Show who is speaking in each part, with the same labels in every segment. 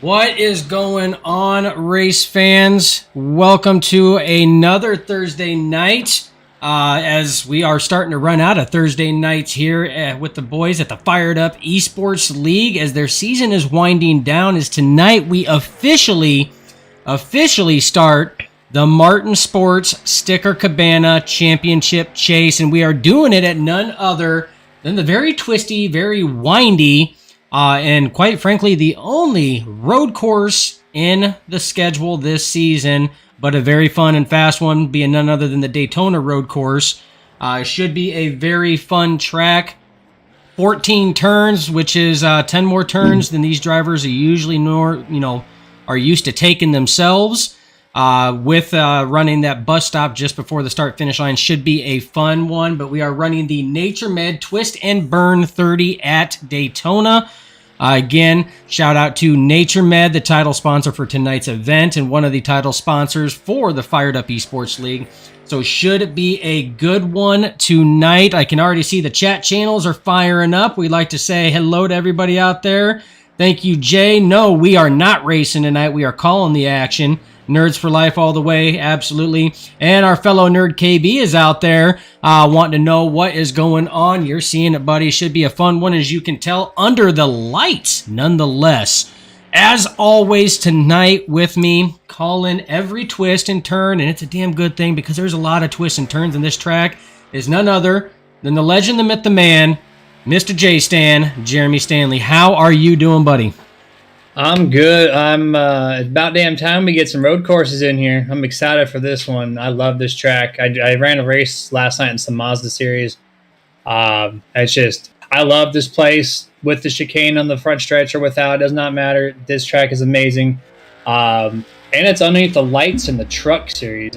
Speaker 1: What is going on, race fans? Welcome to another Thursday night. As we are starting to run out of Thursday nights here with the boys at the Fired Up Esports League, as their season is winding down. As tonight we officially start the Martin Sports Sticker Cabana Championship Chase, and we are doing it at none other than the very twisty, very windy, and quite frankly, the only road course in the schedule this season, but a very fun and fast one, being none other than the Daytona Road Course. Should be a very fun track. 14 turns, which is 10 more turns than these drivers are usually are used to taking themselves. With running that bus stop just before the start finish line, should be a fun one. But we are running the Nature Med Twist and Burn 30 at Daytona. Again, shout out to Nature Med, the title sponsor for tonight's event and one of the title sponsors for the Fired Up Esports League. So should be a good one tonight. I can already see the chat channels are firing up. We'd like to say hello to everybody out there. Thank you, Jay. No, we are not racing tonight. We are calling the action. Nerds for life all the way, absolutely. And our fellow nerd KB is out there wanting to know what is going on. You're seeing it, buddy. Should be a fun one, as you can tell, under the lights, nonetheless. As always, tonight with me, calling every twist and turn, and it's a damn good thing because there's a lot of twists and turns in this track, is none other than the legend, the myth, the man, Mr. J Stan, Jeremy Stanley. How are you doing, buddy?
Speaker 2: I'm good. It's about damn time we get some road courses in here. I'm excited for this one. I love this track. I ran a race last night in some Mazda series. I love this place with the chicane on the front stretch or without. It does not matter. This track is amazing. And it's underneath the lights in the truck series.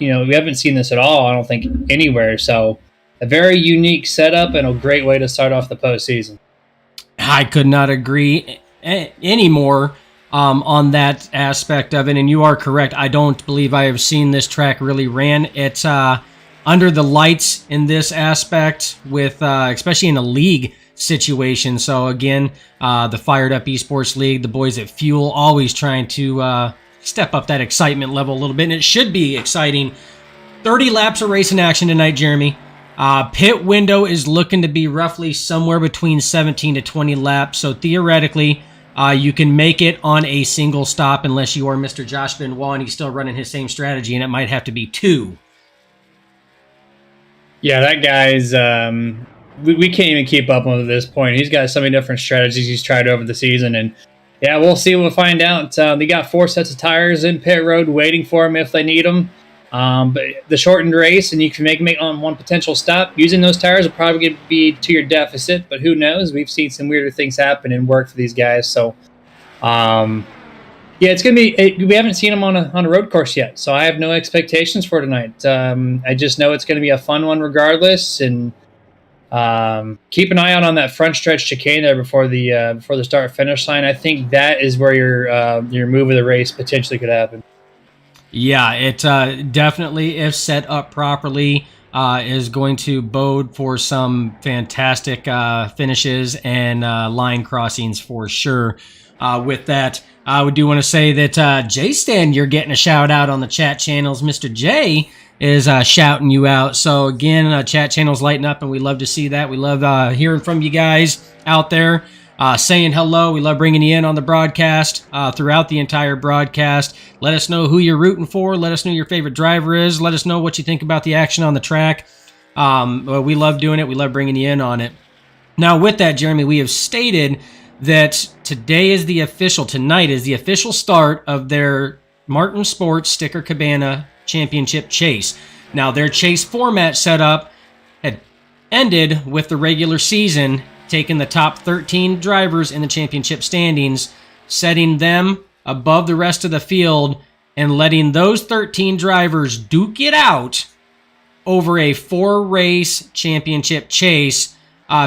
Speaker 2: We haven't seen this at all, I don't think, anywhere. So a very unique setup and a great way to start off the postseason.
Speaker 1: I could not agree anymore on that aspect of it, and you are correct. I don't believe I have seen this track really ran. It's under the lights in this aspect, with especially in a league situation. So again, the Fired Up Esports League, the boys at Fuel, always trying to step up that excitement level a little bit, and it should be exciting. 30 laps of racing action tonight, Jeremy. Pit window is looking to be roughly somewhere between 17 to 20 laps, so theoretically you can make it on a single stop unless you are Mr. Josh Benoit and he's still running his same strategy, and it might have to be two.
Speaker 2: Yeah, that guy's... we can't even keep up with at this point. He's got so many different strategies he's tried over the season, and yeah, we'll see. We'll find out. They got 4 sets of tires in pit road waiting for him if they need them. But the shortened race, and you can make on one potential stop. Using those tires will probably going to be to your deficit, but who knows? We've seen some weirder things happen and work for these guys. So, it's going to be. We haven't seen them on a road course yet, so I have no expectations for tonight. I just know it's going to be a fun one regardless, and keep an eye out on that front stretch chicane there before the start finish line. I think that is where your move of the race potentially could happen.
Speaker 1: Yeah, it definitely, if set up properly, is going to bode for some fantastic finishes and line crossings for sure. With that, I do want to say that J-Stan, you're getting a shout out on the chat channels. Mr. J is shouting you out. So again, chat channels lighting up, and we love to see that. We love hearing from you guys out there. Saying hello. We love bringing you in on the broadcast throughout the entire broadcast. Let us know who you're rooting for. Let us know who your favorite driver is. Let us know what you think about the action on the track. We love doing it. We love bringing you in on it. Now, with that, Jeremy, we have stated that tonight is the official start of their Martin Sports Sticker Cabana Championship Chase. Now, their chase format setup had ended with the regular season, taking the top 13 drivers in the championship standings, setting them above the rest of the field, and letting those 13 drivers duke it out over a 4-race championship chase,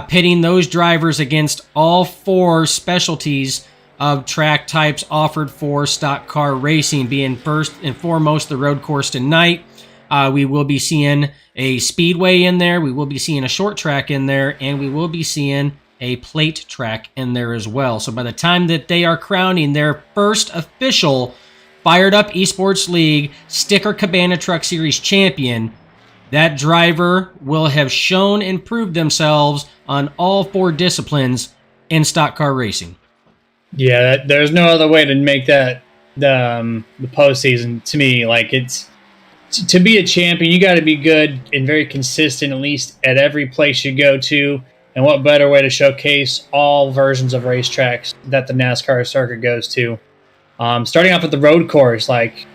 Speaker 1: pitting those drivers against all 4 specialties of track types offered for stock car racing, being first and foremost the road course tonight. We will be seeing a speedway in there. We will be seeing a short track in there, and we will be seeing a plate track in there as well. So by the time that they are crowning their first official Fired Up Esports League Sticker Cabana Truck Series champion, that driver will have shown and proved themselves on all 4 disciplines in stock car racing.
Speaker 2: Yeah, there's no other way to make that the postseason. To me, like, it's to be a champion, you got to be good and very consistent, at least at every place you go to. And what better way to showcase all versions of racetracks that the NASCAR circuit goes to? Starting off with the road course, like,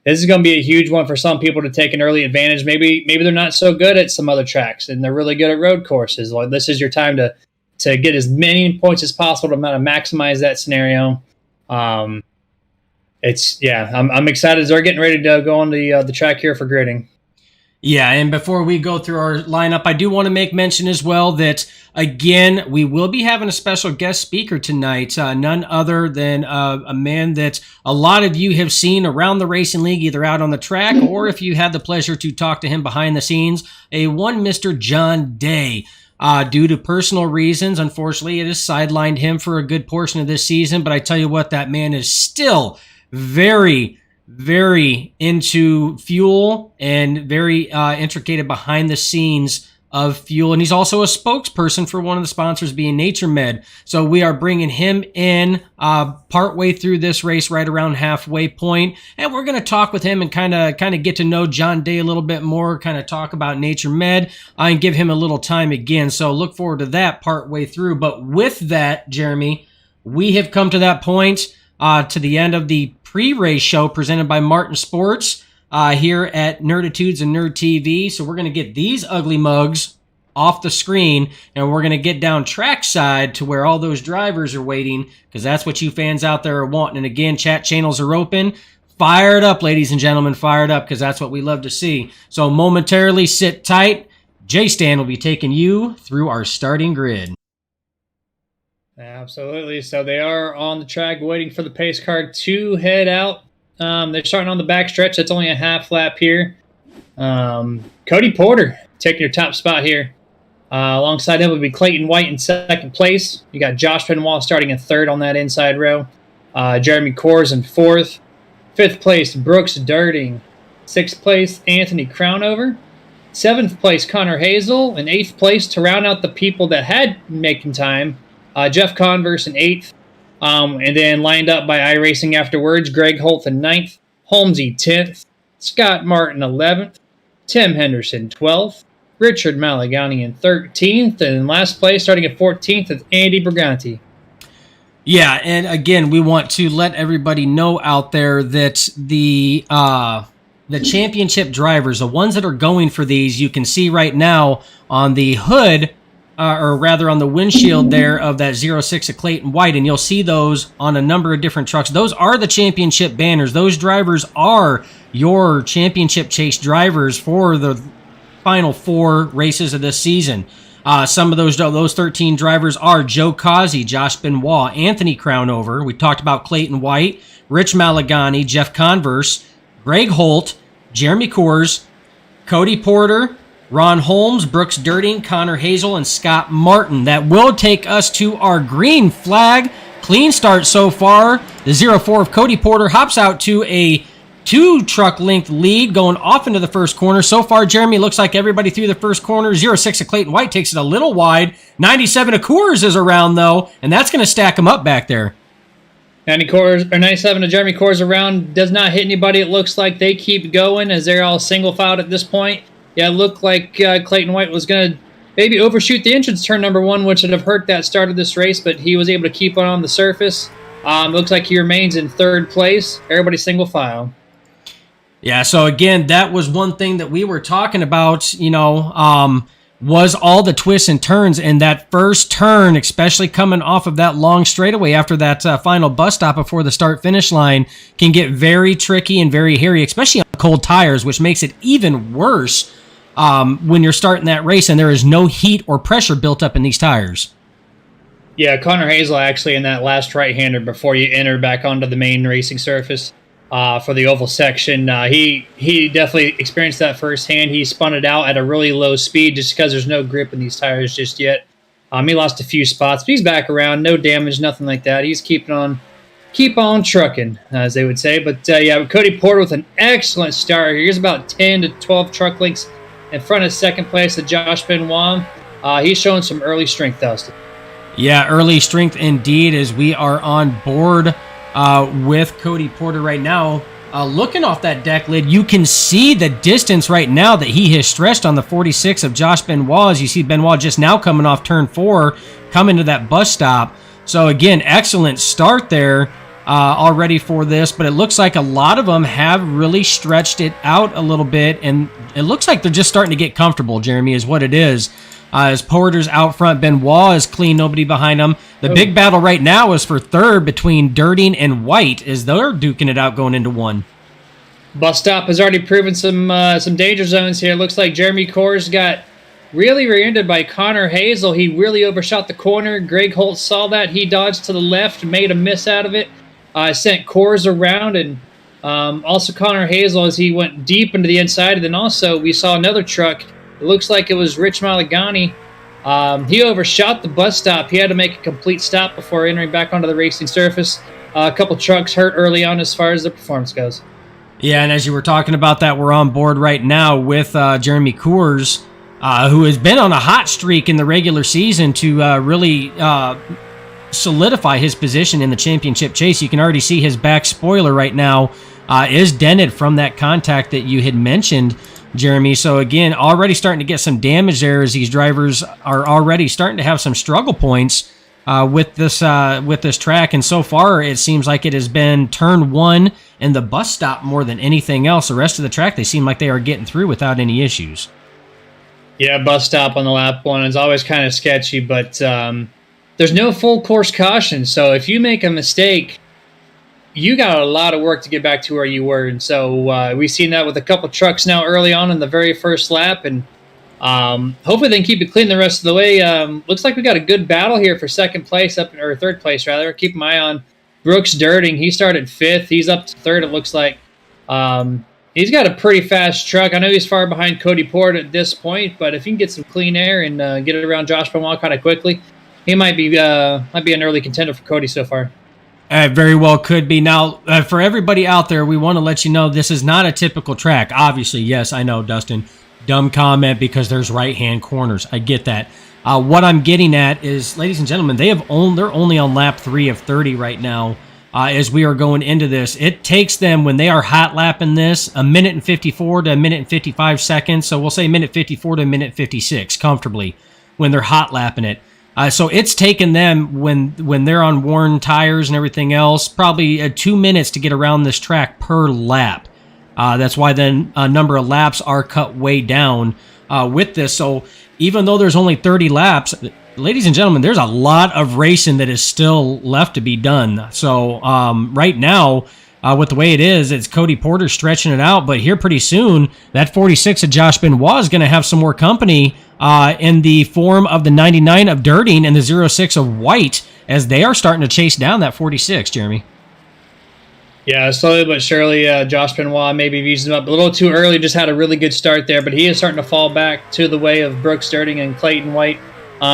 Speaker 2: this is going to be a huge one for some people to take an early advantage. Maybe they're not so good at some other tracks and they're really good at road courses. Like, this is your time to get as many points as possible to maximize that scenario. I'm excited as they're getting ready to go on the track here for gridding.
Speaker 1: Yeah, and before we go through our lineup, I do want to make mention as well that, again, we will be having a special guest speaker tonight, none other than a man that a lot of you have seen around the racing league, either out on the track or if you had the pleasure to talk to him behind the scenes, one Mr. John Day. Due to personal reasons, unfortunately, it has sidelined him for a good portion of this season, but I tell you what, that man is still very, very into fuel and very intricate behind the scenes of fuel. And he's also a spokesperson for one of the sponsors, being Nature Med. So we are bringing him in partway through this race, right around halfway point. And we're going to talk with him and kind of get to know John Day a little bit more, kind of talk about Nature Med and give him a little time again. So look forward to that partway through. But with that, Jeremy, we have come to that point, to the end of the pre-race show presented by Martin Sports here at Nerditudes and Nerd TV. So we're going to get these ugly mugs off the screen and we're going to get down trackside to where all those drivers are waiting, because that's what you fans out there are wanting. And again, chat channels are open. Fired up, ladies and gentlemen, fired up, because that's what we love to see. So momentarily sit tight. J-Stan will be taking you through our starting grid.
Speaker 2: Absolutely. So they are on the track waiting for the pace car to head out. They're starting on the back stretch. That's only a half lap here. Cody Porter taking your top spot here. Alongside him will be Clayton White in second place. You got Josh Benoit starting in third on that inside row. Jeremy Coors in fourth. Fifth place, Brooks Dirting. Sixth place, Anthony Crownover. Seventh place, Connor Hazel. In eighth place, to round out the people that had making time, Jeff Converse in eighth. And then lined up by iRacing afterwards, Greg Holt in ninth. Holmesy 10th. Scott Martin 11th. Tim Henderson 12th. Richard Malagani in 13th. And in last place, starting at 14th, is Andy Briganti.
Speaker 1: Yeah, and again, we want to let everybody know out there that the championship drivers, the ones that are going for these, you can see right now on the hood, or rather on the windshield there of that 06 of Clayton White, and you'll see those on a number of different trucks. Those are the championship banners. Those drivers are your championship chase drivers for the final 4 races of this season. Some of those 13 drivers are Joe Causey, Josh Benoit, Anthony Crownover. We talked about Clayton White, Rich Malagani, Jeff Converse, Greg Holt, Jeremy Coors, Cody Porter, Ron Holmes, Brooks Dirting, Connor Hazel, and Scott Martin. That will take us to our green flag. Clean start so far. The 04 of Cody Porter hops out to a 2-truck length lead going off into the first corner. So far, Jeremy, looks like everybody through the first corner. 06 of Clayton White takes it a little wide. 97 of Coors is around, though, and that's going to stack them up back there.
Speaker 2: 97 of Jeremy Coors around, does not hit anybody. It looks like they keep going as they're all single filed at this point. Yeah, it looked like Clayton White was going to maybe overshoot the entrance turn number 1, which would have hurt that start of this race, but he was able to keep it on the surface. Looks like he remains in third place. Everybody single file.
Speaker 1: Yeah, so again, that was one thing that we were talking about, was all the twists and turns. And that first turn, especially coming off of that long straightaway after that final bus stop before the start-finish line, can get very tricky and very hairy, especially on cold tires, which makes it even worse when you're starting that race and there is no heat or pressure built up in these tires.
Speaker 2: Yeah, Connor Hazel actually in that last right-hander before you enter back onto the main racing surface. For the oval section. He definitely experienced that firsthand. He spun it out at a really low speed just because there's no grip in these tires just yet. He lost a few spots, but he's back around. No damage, nothing like that. He's keep on trucking, as they would say. But Cody Porter with an excellent start. He's about 10 to 12 truck lengths in front of second place of Josh Benoit. He's showing some early strength, Dustin.
Speaker 1: Yeah, early strength indeed, as we are on board with Cody Porter right now. Looking off that deck lid, you can see the distance right now that he has stretched on the 46 of Josh Benoit. As you see Benoit just now coming off turn 4, coming to that bus stop. So again, excellent start there already for this, but it looks like a lot of them have really stretched it out a little bit, and it looks like they're just starting to get comfortable, Jeremy, is what it is. As Porter's out front, Benoit is clean, nobody behind him. The big battle right now is for third between Dirting and White, as they're duking it out going into one.
Speaker 2: Bus stop has already proven some danger zones here. Looks like Jeremy Coors got really rear-ended by Connor Hazel. He really overshot the corner. Greg Holt saw that. He dodged to the left, made a miss out of it. Sent Coors around, and also Connor Hazel as he went deep into the inside. And then also we saw another truck. It looks like it was Rich Malagani. He overshot the bus stop. He had to make a complete stop before entering back onto the racing surface. A couple trucks hurt early on as far as the performance goes.
Speaker 1: Yeah, and as you were talking about that, we're on board right now with Jeremy Coors, who has been on a hot streak in the regular season to really solidify his position in the championship chase. You can already see his back spoiler right now is dented from that contact that you had mentioned, Jeremy. So again, already starting to get some damage there, as these drivers are already starting to have some struggle points with this track. And so far, it seems like it has been turn 1 and the bus stop more than anything else. The rest of the track, they seem like they are getting through without any issues.
Speaker 2: Yeah, bus stop on the lap 1 is always kind of sketchy, but there's no full course caution. So if you make a mistake, you got a lot of work to get back to where you were. And so we've seen that with a couple trucks now early on in the very first lap. And hopefully they can keep it clean the rest of the way. Looks like we got a good battle here for second place, or third place rather. Keep my eye on Brooks Dirting. He started 5th. He's up to 3rd, it looks like. He's got a pretty fast truck. I know he's far behind Cody Porter at this point, but if he can get some clean air and get it around Josh Benoit kind of quickly, he might be an early contender for Cody so far.
Speaker 1: Very well could be. Now, for everybody out there, we want to let you know this is not a typical track. Obviously, yes, I know, Dustin. Dumb comment because there's right-hand corners. I get that. What I'm getting at is, ladies and gentlemen, they're only on lap 3 of 30 right now as we are going into this. It takes them, when they are hot lapping this, a minute and 54 to a minute and 55 seconds. So we'll say minute 54 to a minute 56 comfortably when they're hot lapping it. So it's taken them, when they're on worn tires and everything else, probably 2 minutes to get around this track per lap. That's why then a number of laps are cut way down with this. So even though there's only 30 laps, ladies and gentlemen, there's a lot of racing that is still left to be done. So right now, with the way it is, it's Cody Porter stretching it out. But here pretty soon, that 46 of Josh Benoit is going to have some more company in the form of the 99 of Dirting and the 06 of White, as they are starting to chase down that 46, Jeremy.
Speaker 2: Yeah, slowly but surely, Josh Benoit maybe easing him up a little too early. Just had a really good start there, but he is starting to fall back to the way of Brooks Dirting and Clayton White.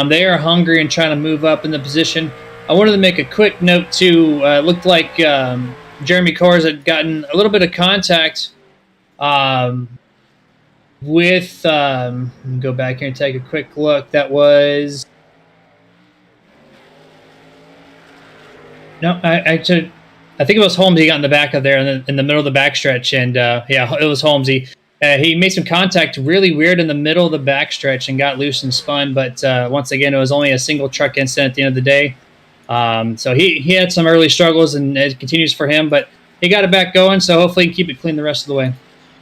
Speaker 2: They are hungry and trying to move up in the position. I wanted to make a quick note, too. It looked like Jeremy Coors had gotten a little bit of contact with, go back here and take a quick look. That was, no, I think it was Holmesy got in the back of there in the middle of the backstretch, and yeah, it was Holmesy. He made some contact really weird in the middle of the backstretch and got loose and spun, but once again, it was only a single truck incident at the end of the day. So he had some early struggles, and it continues for him, but he got it back going, so hopefully he can keep it clean the rest of the way.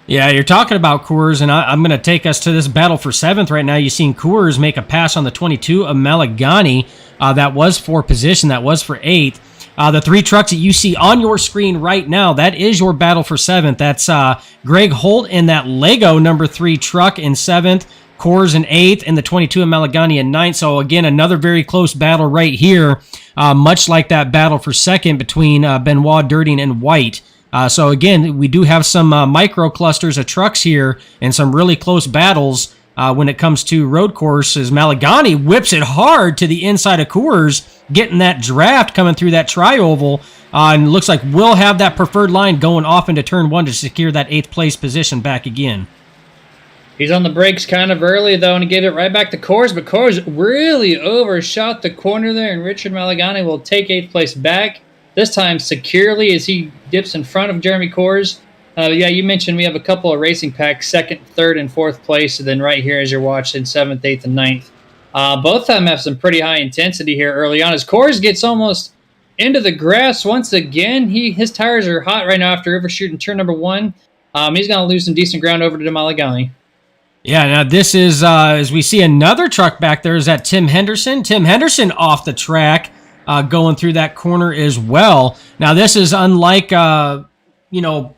Speaker 1: Yeah, you're talking about Coors, and I'm going to take us to this battle for 7th right now. You've seen Coors make a pass on the 22 of Malagani. That was for position. That was for 8th. The 3 trucks that you see on your screen right now, that is your battle for 7th. That's Greg Holt in that Lego number 3 truck in 7th, Coors in 8th, and the 22 of Malagani in 9th. So again, another very close battle right here, much like that battle for 2nd between Benoit, Dirting, and White. So again, we do have some micro clusters of trucks here and some really close battles when it comes to road courses. Malagani whips it hard to the inside of Coors, getting that draft coming through that tri-oval. And looks like we'll have that preferred line going off into turn 1 to secure that 8th place position back again.
Speaker 2: He's on the brakes kind of early, though, and he gave it right back to Coors, but Coors really overshot the corner there, and Richard Malagani will take 8th place back, this time securely as he dips in front of Jeremy Coors. Yeah, you mentioned we have a couple of racing packs, 2nd, 3rd, and 4th place, and then right here as you're watching, 7th, 8th, and 9th. Both of them have some pretty high intensity here early on as Coors gets almost into the grass once again. His tires are hot right now after overshooting turn number 1. He's going to lose some decent ground over to Malagani.
Speaker 1: Yeah, now this is, as we see another truck back there, is that Tim Henderson. Tim Henderson off the track, going through that corner as well. Now this is unlike,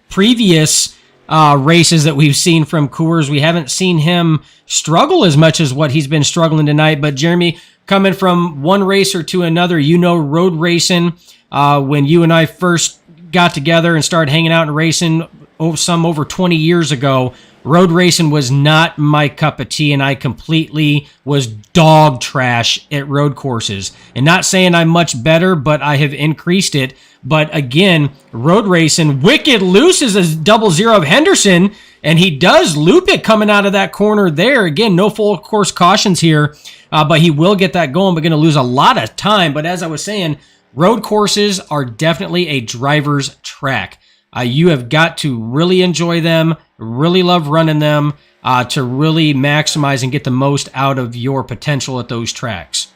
Speaker 1: previous races that we've seen from Coors. We haven't seen him struggle as much as what he's been struggling tonight. But Jeremy, coming from one racer to another, road racing, when you and I first got together and started hanging out and racing over 20 years ago, road racing was not my cup of tea, and I completely was dog trash at road courses. And not saying I'm much better, but I have increased it. But again, road racing, wicked loose is a 0-0 of Henderson, and he does loop it coming out of that corner there. Again, no full course cautions here, but he will get that going, but going to lose a lot of time. But as I was saying, road courses are definitely a driver's track. You have got to really enjoy them, really love running them, to really maximize and get the most out of your potential at those tracks.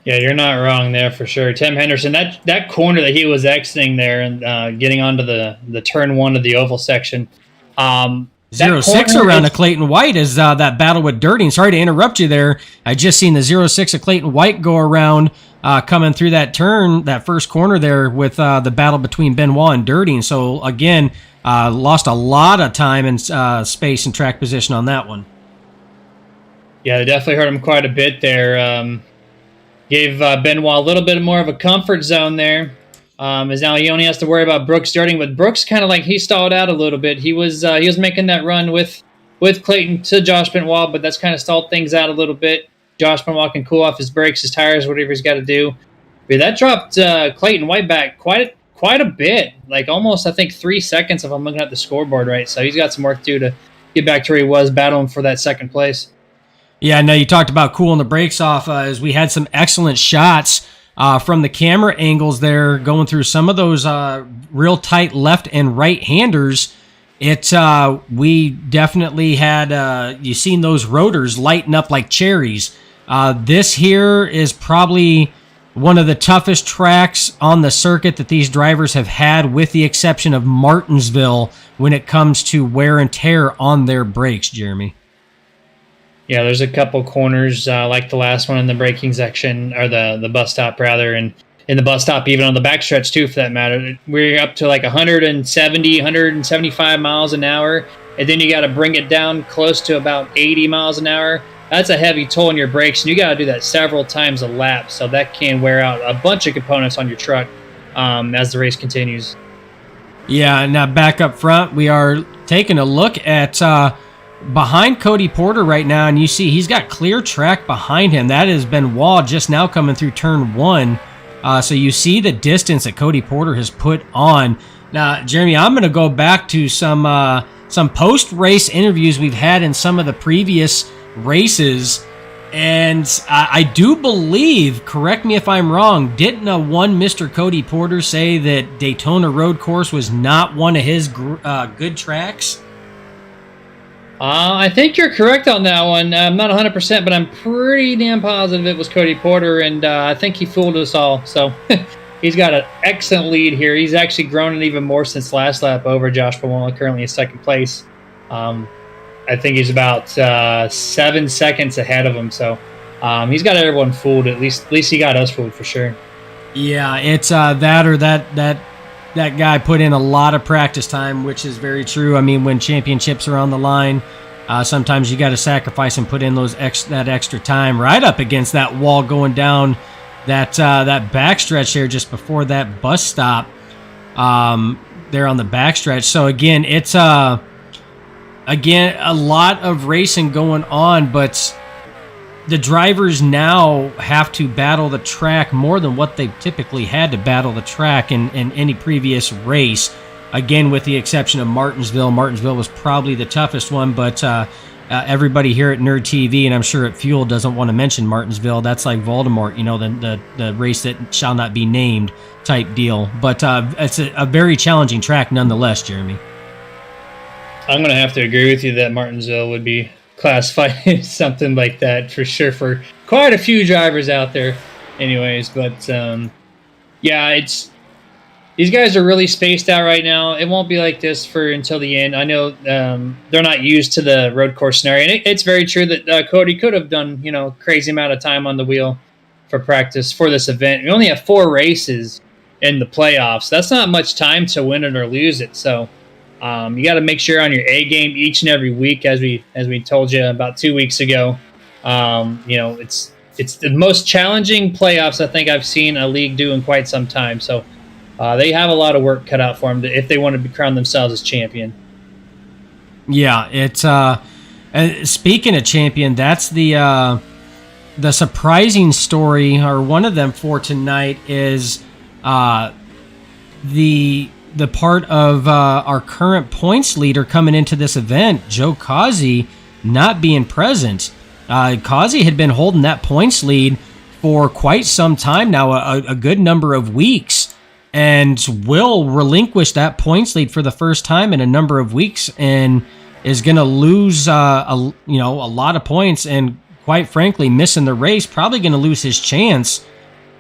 Speaker 2: Yeah, you're not wrong there for sure. Tim Henderson, that corner that he was exiting there and getting onto the turn 1 of the oval section.
Speaker 1: 0-6 around to Clayton White is that battle with Dirting. Sorry to interrupt you there. I just seen the 0-6 of Clayton White go around coming through that turn, that first corner there with the battle between Benoit and Dirting. So again, lost a lot of time and space and track position on that one.
Speaker 2: Yeah, they definitely hurt him quite a bit there. Gave Benoit a little bit more of a comfort zone there. As now he only has to worry about Brooks Dirting, but Brooks kind of like he stalled out a little bit. He was making that run with Clayton to Josh Benoit, but that's kind of stalled things out a little bit. Josh Benoit can cool off his brakes, his tires, whatever he's got to do. But that dropped Clayton White back quite a bit, like almost I think 3 seconds if I'm looking at the scoreboard right. So he's got some work to do to get back to where he was battling for that 2nd place.
Speaker 1: Yeah, now you talked about cooling the brakes off as we had some excellent shots from the camera angles there, going through some of those real tight left and right handers. We definitely had you seen those rotors lighten up like cherries. This here is probably one of the toughest tracks on the circuit that these drivers have had, with the exception of Martinsville, when it comes to wear and tear on their brakes, Jeremy.
Speaker 2: Yeah, there's a couple corners like the last one in the braking section, or the bus stop rather, and in the bus stop even on the backstretch too, for that matter. We're up to like 170, 175 miles an hour, and then you got to bring it down close to about 80 miles an hour. That's a heavy toll on your brakes, and you got to do that several times a lap, so that can wear out a bunch of components on your truck as the race continues.
Speaker 1: Yeah, now back up front, we are taking a look at behind Cody Porter right now, and you see he's got clear track behind him. That has been Benoit just now coming through turn 1. So you see the distance that Cody Porter has put on. Now, Jeremy, I'm going to go back to some post-race interviews we've had in some of the previous races, and I do believe, correct me if I'm wrong, didn't one Mr. Cody Porter say that Daytona Road Course was not one of his good tracks?
Speaker 2: I think you're correct on that one. I'm not 100%, but I'm pretty damn positive it was Cody Porter, and I think he fooled us all. So he's got an excellent lead here. He's actually grown it even more since last lap over Josh Benoit, currently in 2nd place. I think he's about 7 seconds ahead of him. So he's got everyone fooled. At least he got us fooled for sure.
Speaker 1: Yeah, it's that guy put in a lot of practice time, which is very true. I mean, when championships are on the line, sometimes you got to sacrifice and put in that extra time right up against that wall going down that backstretch there just before that bus stop there on the backstretch. So again, it's again, a lot of racing going on, but the drivers now have to battle the track more than what they've typically had to battle the track in any previous race. Again, with the exception of Martinsville. Martinsville was probably the toughest one, but everybody here at Nerd TV, and I'm sure at Fuel, doesn't want to mention Martinsville. That's like Voldemort, the race that shall not be named type deal. But it's a very challenging track nonetheless, Jeremy.
Speaker 2: I'm going to have to agree with you that Martinsville would be classified as something like that for sure for quite a few drivers out there anyways. But yeah, these guys are really spaced out right now. It won't be like this for until the end. I know they're not used to the road course scenario. And it's very true that Cody could have done, crazy amount of time on the wheel for practice for this event. We only have 4 races in the playoffs. That's not much time to win it or lose it. So you got to make sure on your A game each and every week, as we told you about 2 weeks ago. It's the most challenging playoffs I think I've seen a league do in quite some time. So they have a lot of work cut out for them if they want to crown themselves as champion.
Speaker 1: Yeah, it's speaking of champion, that's the surprising story, or one of them for tonight, is the part of our current points leader coming into this event, Joe Causey, not being present. Causey had been holding that points lead for quite some time now, a good number of weeks, and will relinquish that points lead for the first time in a number of weeks, and is going to lose a lot of points, and quite frankly, missing the race, probably going to lose his chance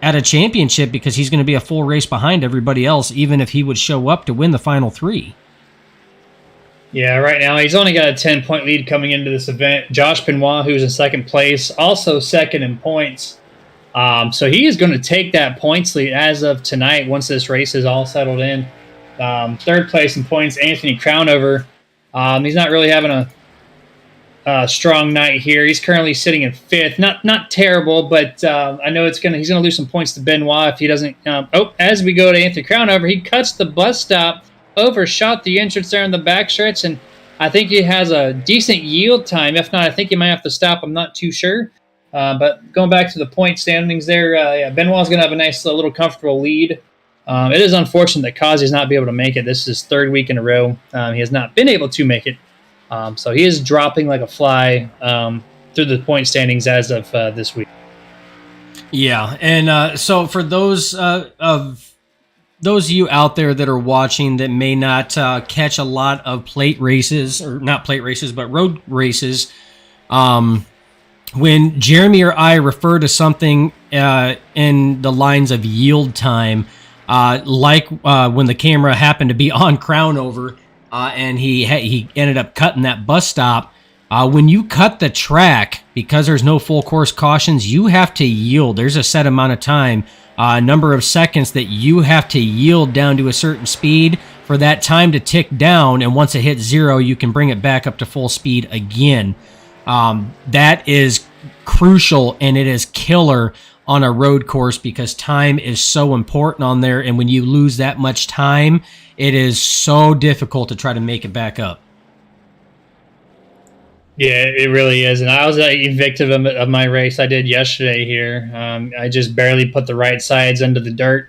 Speaker 1: at a championship, because he's going to be a full race behind everybody else, even if he would show up to win the final 3.
Speaker 2: Yeah, right now he's only got a 10-point lead coming into this event. Josh Benoit, who's in second place, also second in points. So he is going to take that points lead as of tonight once this race is all settled in. Third place in points, Anthony Crownover. He's not really having a strong night here. He's currently sitting in 5th. Not terrible, but I know he's going to lose some points to Benoit if he doesn't. As we go to Anthony Crownover, he cuts the bus stop, overshot the entrance there in the backstretch, and I think he has a decent yield time. If not, I think he might have to stop. I'm not too sure. But going back to the point standings there, Benoit's going to have a nice little comfortable lead. It is unfortunate that Causey's not be able to make it. This is his 3rd week in a row. He has not been able to make it. So he is dropping like a fly through the point standings as of this week.
Speaker 1: Yeah, and so for those of you out there that are watching that may not catch a lot of plate races, or not plate races, but road races, when Jeremy or I refer to something in the lines of yield time, like when the camera happened to be on Crownover, and he ended up cutting that bus stop. When you cut the track, because there's no full course cautions, you have to yield. There's a set amount of time, a number of seconds that you have to yield down to a certain speed for that time to tick down. And once it hits 0, you can bring it back up to full speed again. That is crucial, and it is killer on a road course, because time is so important on there. And when you lose that much time, it is so difficult to try to make it back up.
Speaker 2: Yeah, it really is. And I was victim of my race I did yesterday here. I just barely put the right sides under the dirt.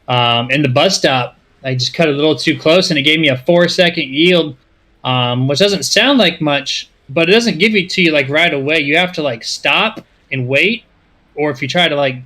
Speaker 2: In the bus stop, I just cut a little too close, and it gave me a 4-second yield, which doesn't sound like much, but it doesn't give it to you like right away. You have to like stop and wait, or if you try to like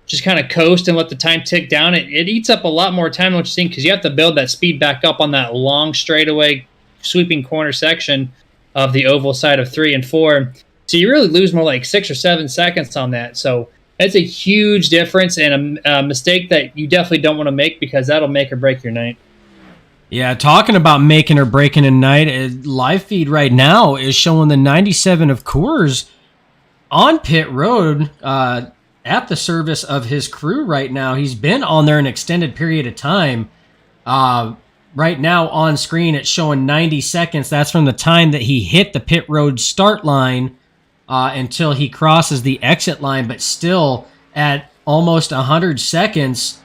Speaker 2: just kind of coast and let the time tick down, it eats up a lot more time than what you think, because you have to build that speed back up on that long straightaway sweeping corner section of the oval side of 3 and 4. So you really lose more like 6 or 7 seconds on that. So that's a huge difference, and a mistake that you definitely don't want to make, because that'll make or break your night.
Speaker 1: Yeah, talking about making or breaking a night, live feed right now is showing the 97 of Coors on pit road at the service of his crew right now. He's been on there an extended period of time. Right now on screen, it's showing 90 seconds. That's from the time that he hit the pit road start line until he crosses the exit line, but still at almost 100 seconds.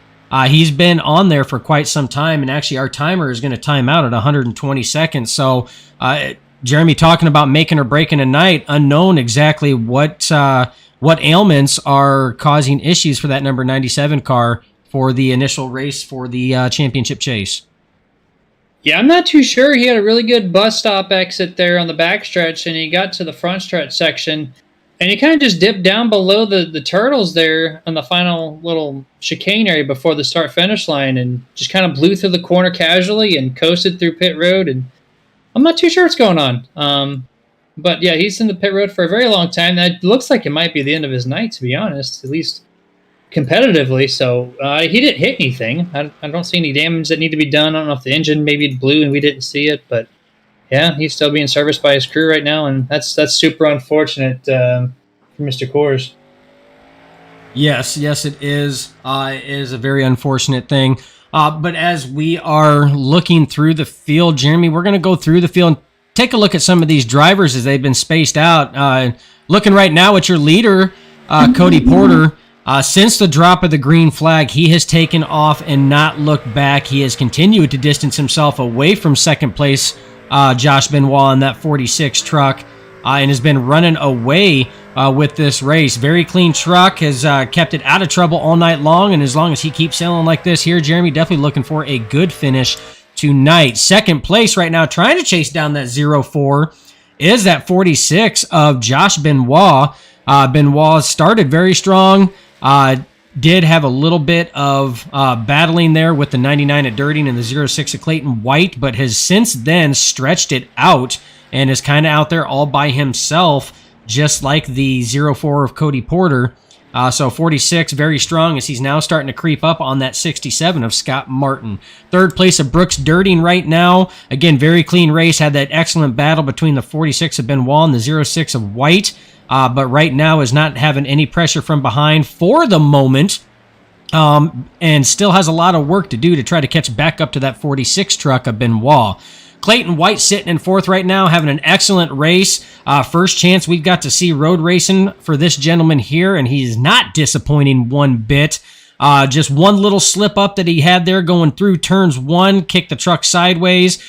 Speaker 1: He's been on there for quite some time, and actually our timer is going to time out at 120 seconds. So Jeremy talking about making or breaking a night, unknown exactly what ailments are causing issues for that number 97 car for the initial race for the championship chase.
Speaker 2: Yeah, I'm not too sure. He had a really good bus stop exit there on the backstretch, and he got to the front stretch section, and he kind of just dipped down below the turtles there on the final little chicane area before the start-finish line, and just kind of blew through the corner casually and coasted through pit road, and I'm not too sure what's going on. But yeah, he's in the pit road for a very long time. That looks like it might be the end of his night, to be honest, at least competitively. So he didn't hit anything. I don't see any damage that need to be done. I don't know if the engine maybe blew and we didn't see it, but yeah, he's still being serviced by his crew right now, and that's super unfortunate for Mr. Coors.
Speaker 1: Yes, it is. It is a very unfortunate thing. But as we are looking through the field, Jeremy, we're going to go through the field and take a look at some of these drivers as they've been spaced out. Looking right now at your leader, Cody Porter. Since the drop of the green flag, he has taken off and not looked back. He has continued to distance himself away from second place, Josh Benoit on that 46 truck, and has been running away with this race. Very clean truck, has kept it out of trouble all night long, and as long as he keeps sailing like this here, Jeremy, definitely looking for a good finish tonight. Second place right now, trying to chase down that 0-4, is that 46 of Josh Benoit. Benoit started very strong. Did have a little bit of battling there with the 99 at Dirting and the 06 of Clayton White, but has since then stretched it out and is kind of out there all by himself, just like the 04 of Cody Porter. So 46, very strong, as he's now starting to creep up on that 67 of Scott Martin. Third place of Brooks Dirting right now. Again, very clean race. Had that excellent battle between the 46 of Benoit and the 06 of White. But right now is not having any pressure from behind for the moment, and still has a lot of work to do to try to catch back up to that 46 truck of Benoit. Clayton White sitting in fourth right now, having an excellent race. First chance we've got to see road racing for this gentleman here, and he's not disappointing one bit. Just one little slip up that he had there going through turns one, kicked the truck sideways,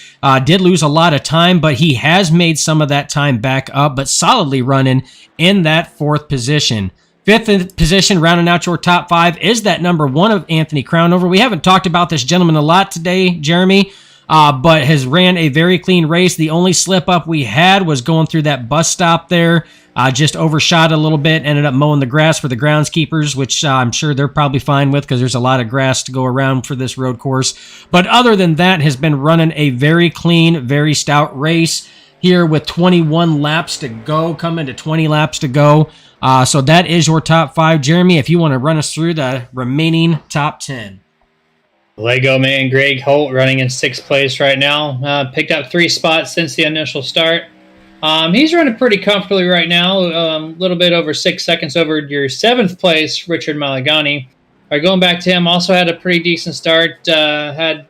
Speaker 1: did lose a lot of time, but he has made some of that time back up, but solidly running in that fourth position. Fifth position, rounding out your top five, is that number one of Anthony Crownover. We haven't talked about this gentleman a lot today, Jeremy, but has ran a very clean race. The only slip up we had was going through that bus stop there. Just overshot a little bit, ended up mowing the grass for the groundskeepers, which I'm sure they're probably fine with because there's a lot of grass to go around for this road course. But other than that, has been running a very clean, very stout race here with 21 laps to go, coming to 20 laps to go. So that is your top five. Jeremy, if you want to run us through the remaining top 10.
Speaker 2: Lego man Greg Holt running in sixth place right now. Picked up 3 spots since the initial start. He's running pretty comfortably right now, a little bit over 6 seconds over your 7th place, Richard Malagani. Going back to him, also had a pretty decent start. Had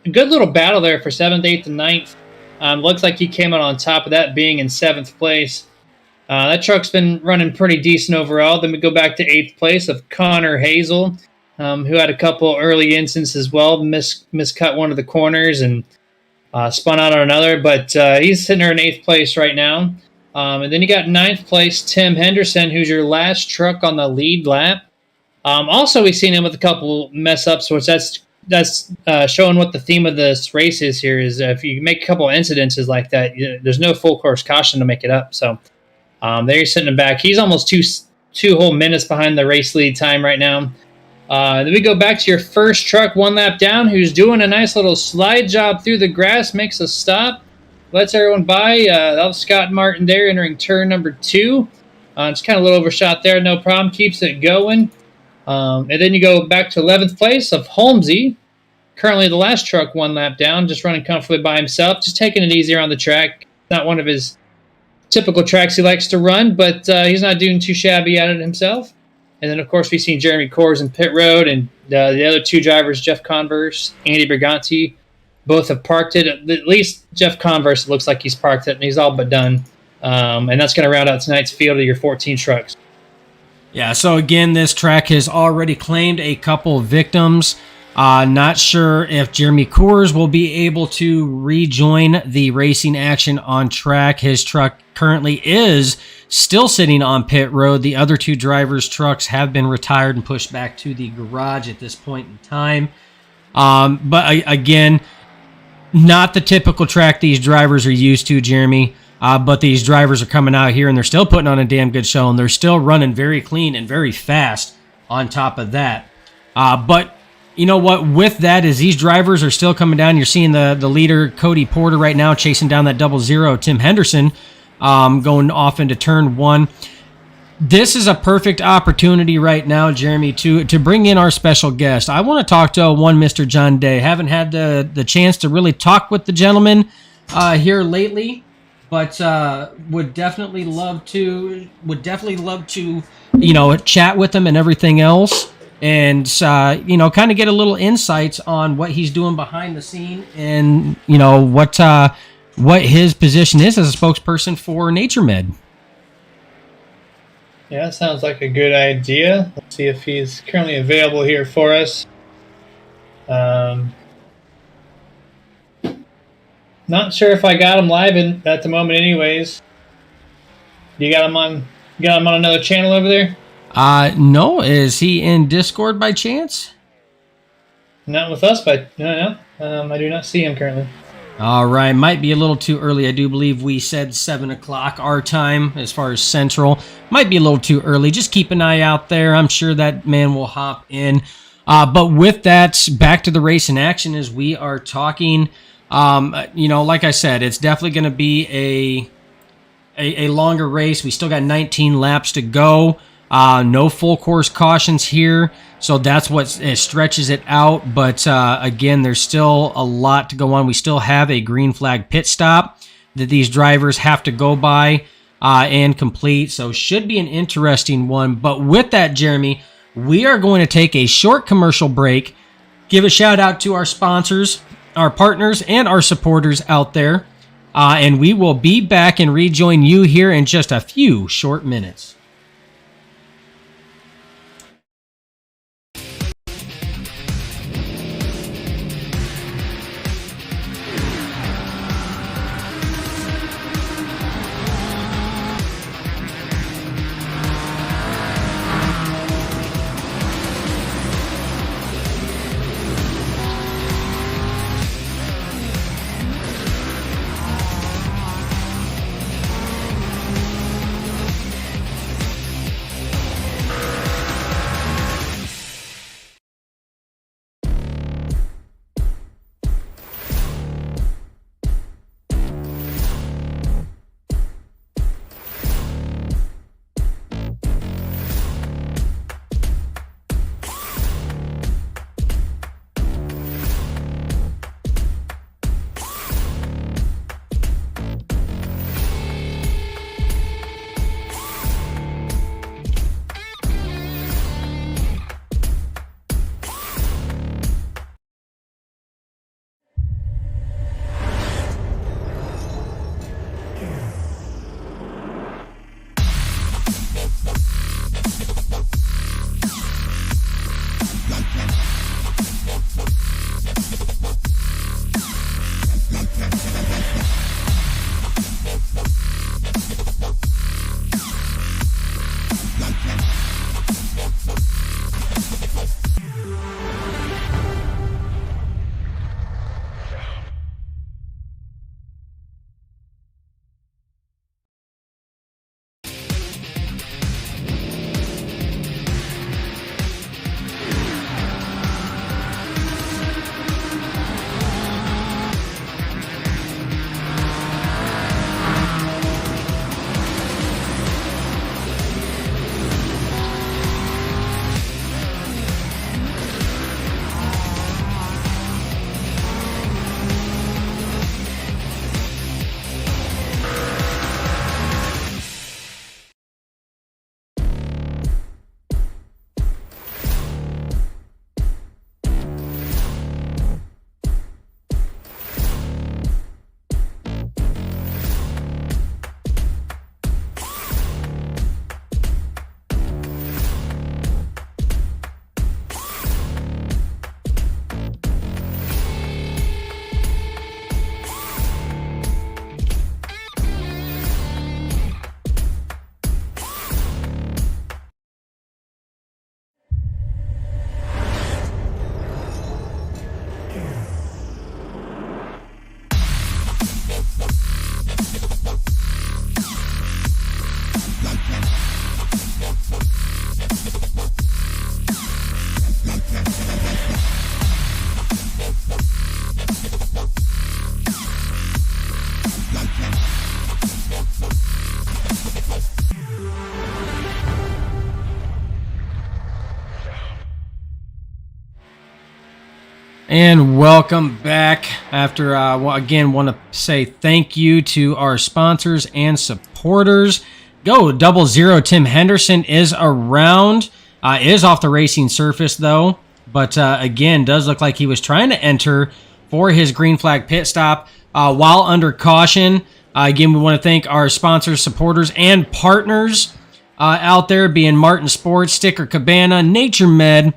Speaker 2: a good little battle there for 7th, 8th, and 9th. Looks like he came out on top of that, being in 7th place. That truck's been running pretty decent overall. Then we go back to 8th place of Connor Hazel, who had a couple early instances as well, miscut one of the corners and spun out on another, but he's sitting there in 8th place right now. And then you got 9th place Tim Henderson, who's your last truck on the lead lap. Also, we've seen him with a couple mess-ups, which that's showing what the theme of this race is here, is if you make a couple incidences like that, there's no full course caution to make it up. So there you're sitting back. He's almost two whole minutes behind the race lead time right now. Then we go back to your first truck, 1 lap down, who's doing a nice little slide job through the grass, makes a stop, lets everyone by. That was Scott Martin there entering turn number 2. It's kind of a little overshot there, no problem, keeps it going. And then you go back to 11th place of Holmesy, currently the last truck 1 lap down, just running comfortably by himself, just taking it easier on the track. Not one of his typical tracks he likes to run, but he's not doing too shabby at it himself. And then, of course, we've seen Jeremy Coors in pit road, and the other 2 drivers, Jeff Converse, Andy Briganti, both have parked it. At least Jeff Converse looks like he's parked it, and he's all but done. And that's going to round out tonight's field of your 14 trucks. Yeah,
Speaker 1: so again, this track has already claimed a couple victims. Not sure if Jeremy Coors will be able to rejoin the racing action on track. His truck currently is still sitting on pit road. The other two drivers' trucks have been retired and pushed back to the garage at this point in time. But again, not the typical track these drivers are used to, Jeremy. But these drivers are coming out here and they're still putting on a damn good show, and they're still running very clean and very fast on top of that. But you know what? With that, is these drivers are still coming down. You're seeing the leader, Cody Porter, right now chasing down that 00. Tim Henderson going off into turn one. This is a perfect opportunity right now, Jeremy, to bring in our special guest. I want to talk to one Mr. John Day. Haven't had the chance to really talk with the gentleman here lately, but would definitely love to chat with him and everything else, and kind of get a little insights on what he's doing behind the scene, and what his position is as a spokesperson for NatureMed.
Speaker 2: Yeah, that sounds like a good idea. Let's see if he's currently available here for us. Not sure if I got him live at the moment anyways. You got him on another channel over there?
Speaker 1: No. Is he in Discord by chance?
Speaker 2: Not with us, but no. I do not see him currently.
Speaker 1: All right, might be a little too early. I do believe we said 7 o'clock our time as far as Central. Might be a little too early. Just keep an eye out there. I'm sure that man will hop in. But with that, back to the race in action as we are talking. Like I said, it's definitely going to be a longer race. We still got 19 laps to go. No full course cautions here, so that's what stretches it out. But again, there's still a lot to go on. We still have a green flag pit stop that these drivers have to go by and complete, so should be an interesting one. But with that, Jeremy, we are going to take a short commercial break, give a shout out to our sponsors, our partners, and our supporters out there, and we will be back and rejoin you here in just a few short minutes. And welcome back. After again, want to say thank you to our sponsors and supporters. Go 00. Tim Henderson is around. Is off the racing surface though, but again, does look like he was trying to enter for his green flag pit stop while under caution. Again, we want to thank our sponsors, supporters, and partners out there, being Martin Sports, Sticker Cabana, Nature Med,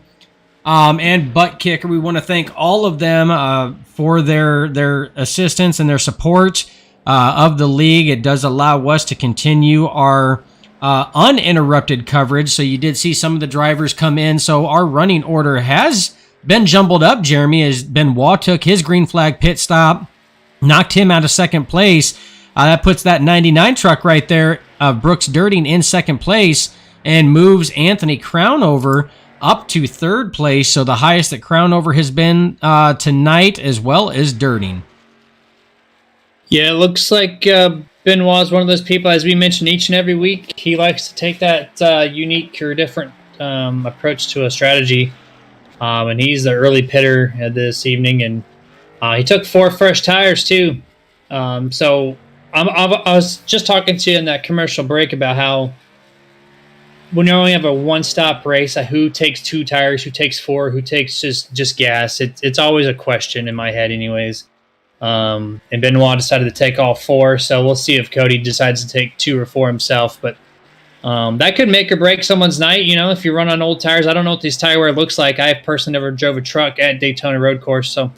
Speaker 1: and Butt Kicker. We want to thank all of them for their assistance and their support of the league. It does allow us to continue our uninterrupted coverage. So you did see some of the drivers come in. So our running order has been jumbled up, Jeremy, as Benoit took his green flag pit stop, knocked him out of second place. That puts that 99 truck right there, Brooks Dirting, in second place, and moves Anthony Crownover up to third place. So the highest that Crownover has been tonight, as well as Dirting.
Speaker 2: Yeah, it looks like Benoit's one of those people, as we mention each and every week. He likes to take that unique or different approach to a strategy. And he's the early pitter this evening, and he took 4 fresh tires too. So I was just talking to you in that commercial break about how when you only have a one-stop race, who takes 2 tires, who takes 4, who takes just gas. It's always a question in my head, anyways. And Benoit decided to take all 4, so we'll see if Cody decides to take 2 or 4 himself. But that could make or break someone's night, if you run on old tires. I don't know what this tire wear looks like. I personally never drove a truck at Daytona Road Course, so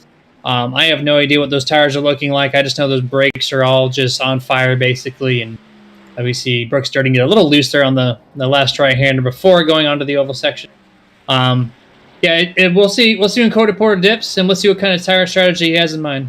Speaker 2: I have no idea what those tires are looking like. I just know those brakes are all just on fire, basically, and we see Brooks starting to get a little loose there on the last right-hander before going onto the oval section. We'll see when Cody Porter dips, and we'll see what kind of tire strategy he has in mind.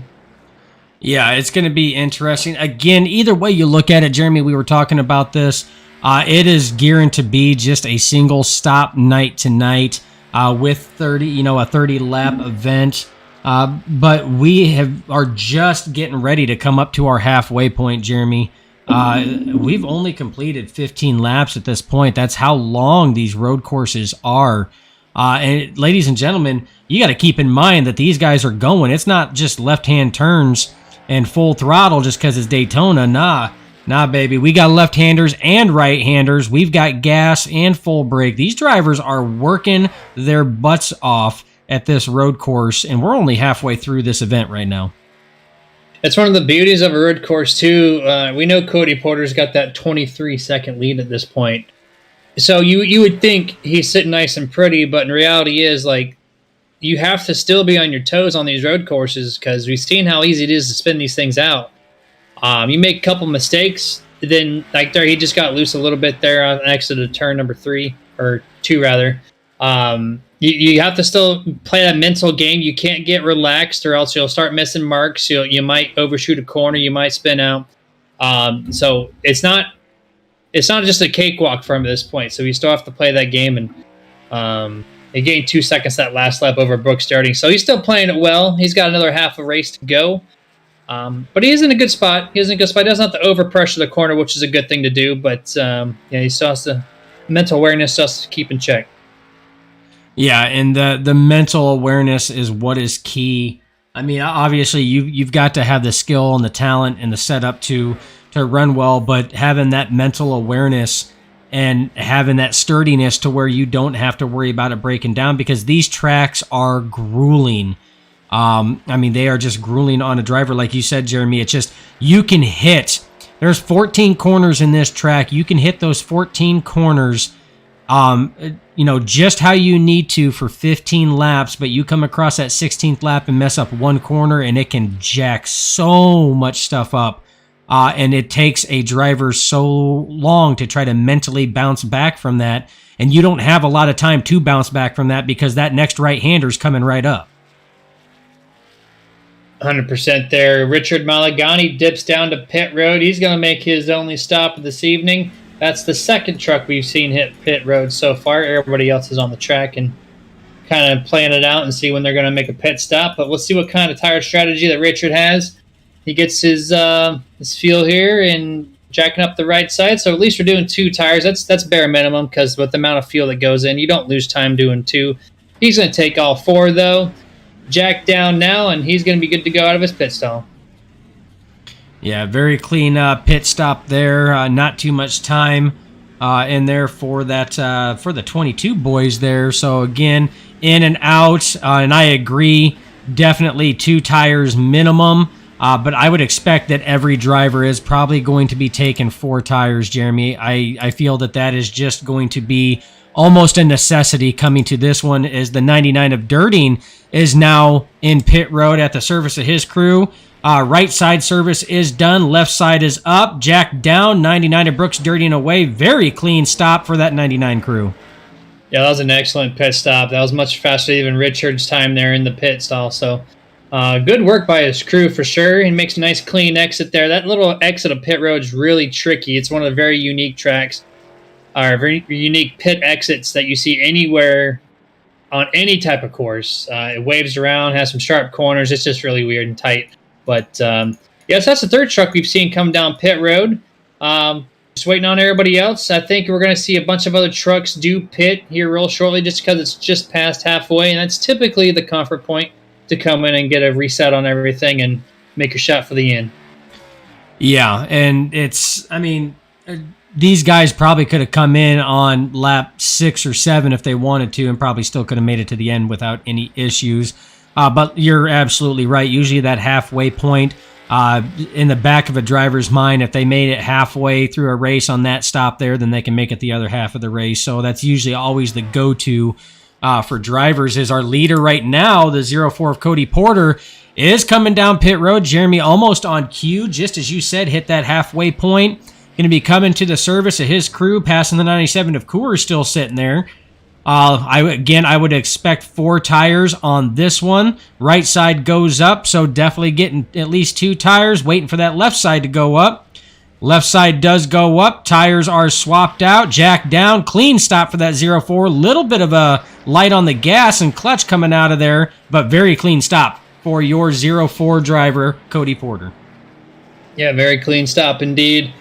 Speaker 1: Yeah, it's going to be interesting. Again, either way you look at it, Jeremy, we were talking about this. It is gearing to be just a single stop night tonight with 30, a 30-lap event. But we are just getting ready to come up to our halfway point, Jeremy. We've only completed 15 laps at this point. That's how long these road courses are. And ladies and gentlemen, you got to keep in mind that these guys are going. It's not just left-hand turns and full throttle just because it's Daytona. Nah, baby. We got left-handers and right-handers. We've got gas and full brake. These drivers are working their butts off at this road course, and we're only halfway through this event right now.
Speaker 2: It's one of the beauties of a road course, too. We know Cody Porter's got that 23-second lead at this point. So you would think he's sitting nice and pretty, but in reality is, you have to still be on your toes on these road courses because we've seen how easy it is to spin these things out. You make a couple mistakes, then there he just got loose a little bit there on exit of turn number 3 or 2 rather. You have to still play that mental game. You can't get relaxed, or else you'll start missing marks. You might overshoot a corner. You might spin out. So it's not just a cakewalk for him at this point. So you still have to play that game, and he gained 2 seconds that last lap over Brooks Dirting. So he's still playing it well. He's got another half a race to go. But he is in a good spot. He doesn't have to overpressure the corner, which is a good thing to do. But he still has the mental awareness just to keep in check.
Speaker 1: Yeah, and the mental awareness is what is key. I mean, obviously you've got to have the skill and the talent and the setup to run well, but having that mental awareness and having that sturdiness to where you don't have to worry about it breaking down, because these tracks are grueling. They are just grueling on a driver. Like you said, Jeremy, it's just, you can hit. There's 14 corners in this track. You can hit those 14 corners, just how you need to for 15 laps, but you come across that 16th lap and mess up one corner, and it can jack so much stuff up. And it takes a driver so long to try to mentally bounce back from that. And you don't have a lot of time to bounce back from that because that next right-hander's coming right up.
Speaker 2: 100% there. Richard Malagani dips down to pit road. He's going to make his only stop of this evening. That's the second truck we've seen hit pit road so far. Everybody else is on the track and kind of playing it out and see when they're going to make a pit stop. But we'll see what kind of tire strategy that Richard has. He gets his feel here and jacking up the right side. So at least we're doing 2 tires. That's bare minimum, because with the amount of fuel that goes in, you don't lose time doing 2. He's going to take all 4, though. Jack down now, and he's going to be good to go out of his pit stall.
Speaker 1: Yeah, very clean pit stop there. Not too much time in there for that for the 22 boys there. So again, in and out, and I agree, definitely 2 tires minimum. But I would expect that every driver is probably going to be taking 4 tires, Jeremy. I feel that is just going to be almost a necessity coming to this one, as the 99 of Dirting is now in pit road at the service of his crew. Right side service is done. Left side is up. Jack down. 99 of Brooks Dirting away. Very clean stop for that 99 crew.
Speaker 2: Yeah, that was an excellent pit stop. That was much faster than even Richard's time there in the pit stall. So good work by his crew for sure. He makes a nice clean exit there. That little exit of pit road is really tricky. It's one of the very unique tracks, or very unique pit exits that you see anywhere on any type of course. It waves around, has some sharp corners. It's just really weird and tight. But yeah, so that's the third truck we've seen come down pit road. Just waiting on everybody else. I think we're going to see a bunch of other trucks do pit here real shortly, just because it's just past halfway, and that's typically the comfort point to come in and get a reset on everything and make your shot for the end.
Speaker 1: Yeah, and these guys probably could have come in on lap 6 or 7 if they wanted to, and probably still could have made it to the end without any issues. But you're absolutely right. Usually that halfway point in the back of a driver's mind, if they made it halfway through a race on that stop there, then they can make it the other half of the race. So that's usually always the go-to for drivers. Is our leader right now, the 04 of Cody Porter, is coming down pit road. Jeremy almost on cue, just as you said, hit that halfway point. Going to be coming to the service of his crew, passing the 97 of Coors still sitting there. I would expect 4 tires on this one. Right side goes up, so definitely getting at least 2 tires, waiting for that left side to go up. Left side does go up. Tires are swapped out. Jack down. Clean stop for that 04. Little bit of a light on the gas and clutch coming out of there, but very clean stop for your 04 driver, Cody Porter.
Speaker 2: Yeah, very clean stop indeed.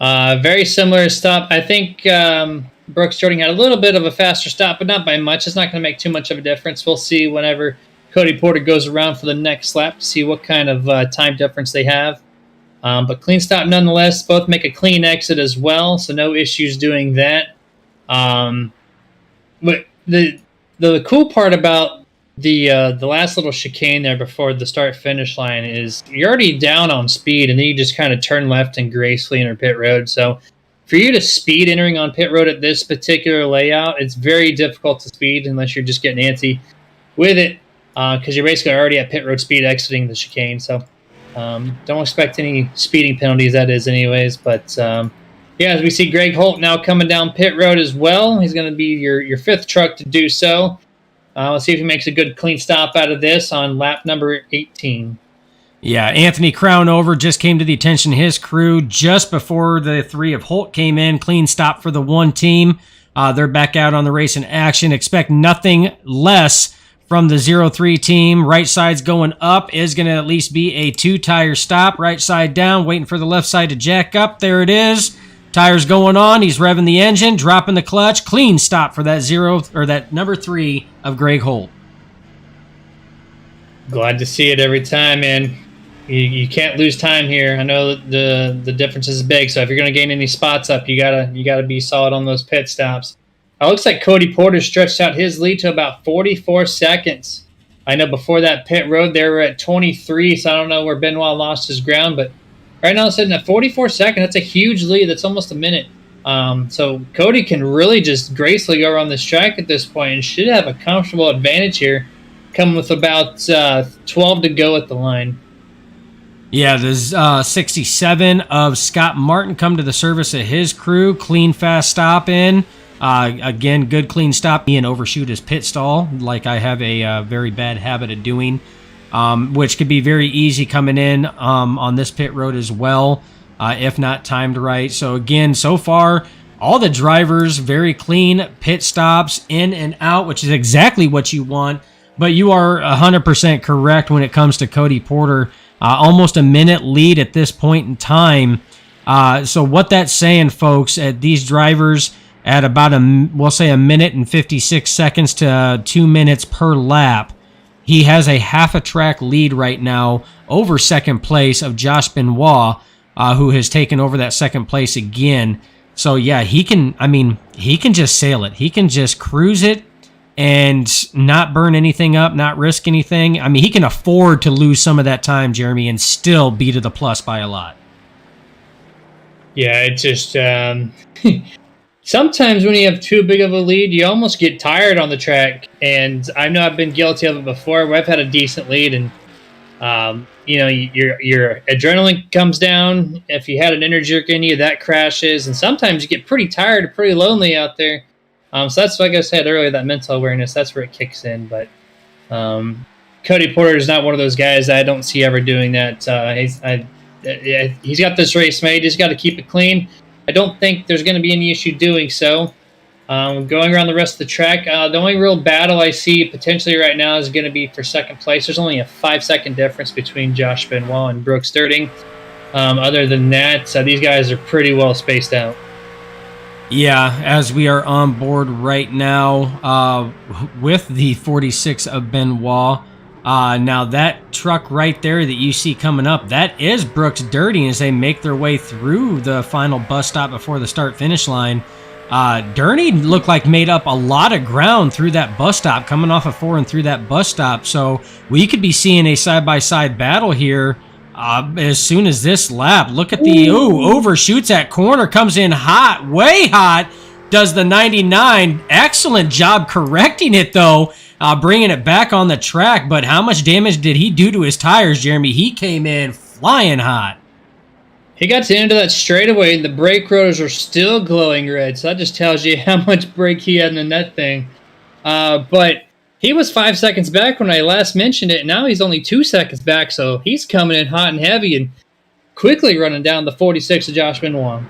Speaker 2: Very similar stop. I think Brooks Jordan had a little bit of a faster stop, but not by much. It's not going to make too much of a difference. We'll see whenever Cody Porter goes around for the next lap to see what kind of time difference they have. But clean stop nonetheless. Both make a clean exit as well, so no issues doing that. But the cool part about the last little chicane there before the start-finish line is you're already down on speed, and then you just kind of turn left and gracefully enter pit road. So for you to speed entering on pit road at this particular layout, it's very difficult to speed unless you're just getting antsy with it, because you're basically already at pit road speed exiting the chicane. So don't expect any speeding penalties, that is anyways. But yeah, as we see Greg Holt now coming down pit road as well. He's going to be your 5th truck to do so. Let's see if he makes a good clean stop out of this on lap number 18.
Speaker 1: Yeah, Anthony Crownover just came to the attention of his crew just before the 3 of Holt came in. Clean stop for the 1 team. They're back out on the race in action. Expect nothing less from the 03 team. Right side's going up. Is going to at least be a 2-tire stop. Right side down, waiting for the left side to jack up. There it is. Tires going on. He's revving the engine, dropping the clutch. Clean stop for that number 3 of Greg Holt.
Speaker 2: Glad to see it every time, man. You can't lose time here. I know the difference is big, so if you're going to gain any spots up, you gotta be solid on those pit stops. It looks like Cody Porter stretched out his lead to about 44 seconds. I know before that pit road they were at 23, so I don't know where Benoit lost his ground, but right now it's sitting at 44 seconds. That's a huge lead. That's almost a minute. So Cody can really just gracefully go around this track at this point and should have a comfortable advantage here, coming with about 12 to go at the line.
Speaker 1: Yeah, there's 67 of Scott Martin come to the service of his crew. Clean, fast stop in. Again, good clean stop. And overshoot his pit stall, like I have a very bad habit of doing, which could be very easy coming in on this pit road as well, if not timed right. So again, so far, all the drivers, very clean pit stops in and out, which is exactly what you want. But you are 100% correct when it comes to Cody Porter. Almost a minute lead at this point in time. So what that's saying, folks, these drivers at about we'll say a minute and 56 seconds to 2 minutes per lap. He has a half a track lead right now over second place of Josh Benoit, who has taken over that second place again. So yeah, he can just sail it. He can just cruise it and not burn anything up, not risk anything. I mean, he can afford to lose some of that time, Jeremy, and still be to the plus by a lot.
Speaker 2: Yeah, it's just sometimes when you have too big of a lead, you almost get tired on the track. And I know I've been guilty of it before, where I've had a decent lead, and your adrenaline comes down. If you had an energy drink in you, that crashes, and sometimes you get pretty tired, pretty lonely out there. So that's, like I said earlier, that mental awareness, that's where it kicks in. But Cody Porter is not one of those guys that I don't see ever doing that. He's got this race made. He's got to keep it clean. I don't think there's going to be any issue doing so. Going around the rest of the track, the only real battle I see potentially right now is going to be for second place. There's only a 5-second difference between Josh Benoit and Brooks Dirting. Other than that, these guys are pretty well spaced out.
Speaker 1: Yeah, as we are on board right now with the 46 of Benoit. Now that truck right there that you see coming up, that is Brooks Dirting as they make their way through the final bus stop before the start-finish line. Dirting looked like made up a lot of ground through that bus stop, coming off of 4 and through that bus stop. So we could be seeing a side-by-side battle here as soon as this lap. Look at the, overshoots that corner, comes in hot, way hot, does the 99. Excellent job correcting it, though, bringing it back on the track. But how much damage did he do to his tires, Jeremy? He came in flying hot.
Speaker 2: He got to the end of that straightaway, and the brake rotors are still glowing red. So that just tells you how much brake he had in that thing. But he was 5 seconds back when I last mentioned it. Now he's only 2 seconds back, so he's coming in hot and heavy and quickly running down the 46 of Josh Benoit.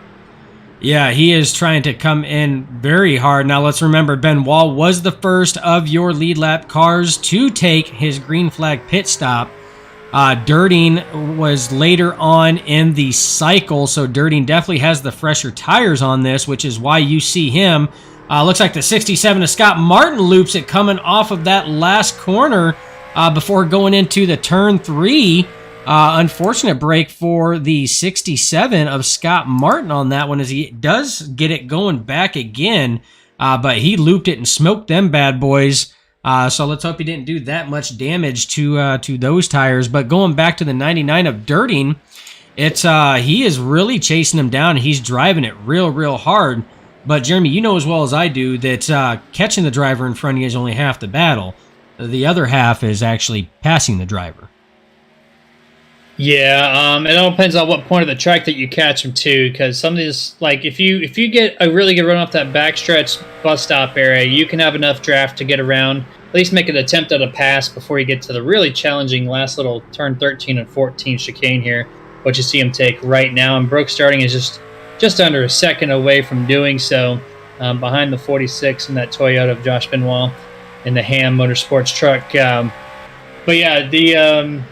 Speaker 1: Yeah, he is trying to come in very hard. Now let's remember, Benoit was the first of your lead lap cars to take his green flag pit stop. Dirting was later on in the cycle, so Dirting definitely has the fresher tires on this, which is why you see him. Looks like the 67 of Scott Martin loops it coming off of that last corner before going into the turn 3. Unfortunate break for the 67 of Scott Martin on that one as he does get it going back again, but he looped it and smoked them bad boys. So let's hope he didn't do that much damage to those tires. But going back to the 99 of Dirting, he is really chasing him down. He's driving it real hard. But Jeremy, you know as well as I do that catching the driver in front of you is only half the battle. The other half is actually passing the driver.
Speaker 2: Yeah, it all depends on what point of the track that you catch them to, because some of these, like if you get a really good run off that backstretch bus stop area, you can have enough draft to get around, at least make an attempt at a pass before you get to the really challenging last little turn 13 and 14 chicane here, what you see him take right now. And Brooks Dirting is just under a second away from doing so, behind the 46 and that Toyota of Josh Benoit in the Ham Motorsports truck. But yeah,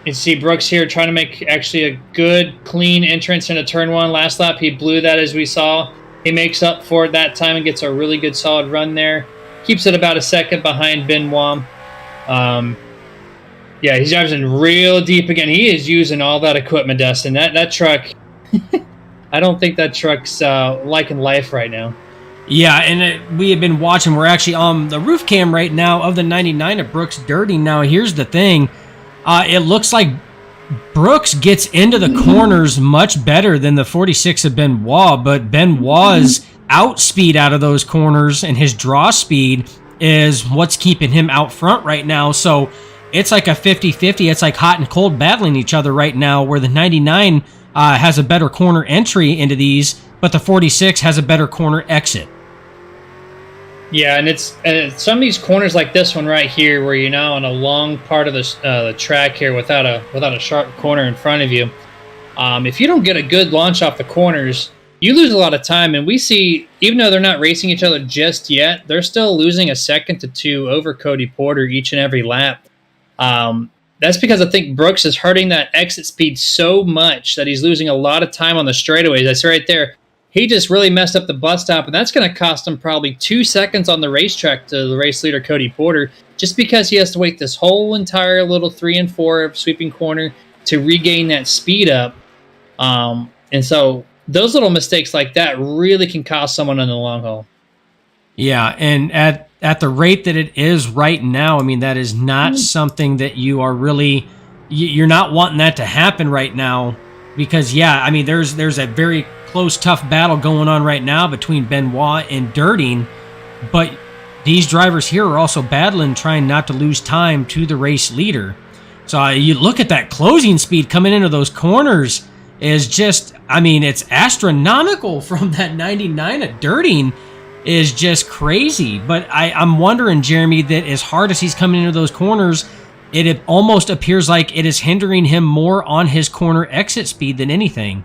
Speaker 2: you see Brooks here trying to make actually a good, clean entrance into turn 1. Last lap, he blew that as we saw. He makes up for it that time and gets a really good, solid run there. Keeps it about a second behind Benoit. Yeah, he's driving real deep again. He is using all that equipment, Dustin. That truck, I don't think that truck's liking life right now.
Speaker 1: Yeah, and we have been watching. We're actually on the roof cam right now of the 99 of Brooks Dirting. Now, here's the thing. It looks like Brooks gets into the corners much better than the 46 of Benoit, but Benoit's outspeed out of those corners and his draw speed is what's keeping him out front right now. So it's like a 50-50. It's like hot and cold battling each other right now, where the 99 has a better corner entry into these, but the 46 has a better corner exit.
Speaker 2: Yeah, and it's some of these corners like this one right here, where you're now on a long part of the track here without a sharp corner in front of you. If you don't get a good launch off the corners, you lose a lot of time. And we see, even though they're not racing each other just yet, they're still losing a second to 2 over Cody Porter each and every lap. That's because I think Brooks is hurting that exit speed so much that he's losing a lot of time on the straightaways. That's right there. he just really messed up the bus stop, and that's going to cost him probably 2 seconds on the racetrack to the race leader, Cody Porter, just because he has to wait this whole entire little 3 and 4 sweeping corner to regain that speed up. And so those little mistakes like that really can cost someone in the long haul.
Speaker 1: Yeah, and at the rate that it is right now, I mean, that is not something that you are really, you're not wanting that to happen right now, because, yeah, I mean, there's a very close, tough battle going on right now between Benoit and Durden, but these drivers here are also battling, trying not to lose time to the race leader. So you look at that closing speed coming into those corners is just, I mean, it's astronomical from that 99 at Durden is just crazy. But I'm wondering, Jeremy, that as hard as he's coming into those corners, it almost appears like it is hindering him more on his corner exit speed than anything.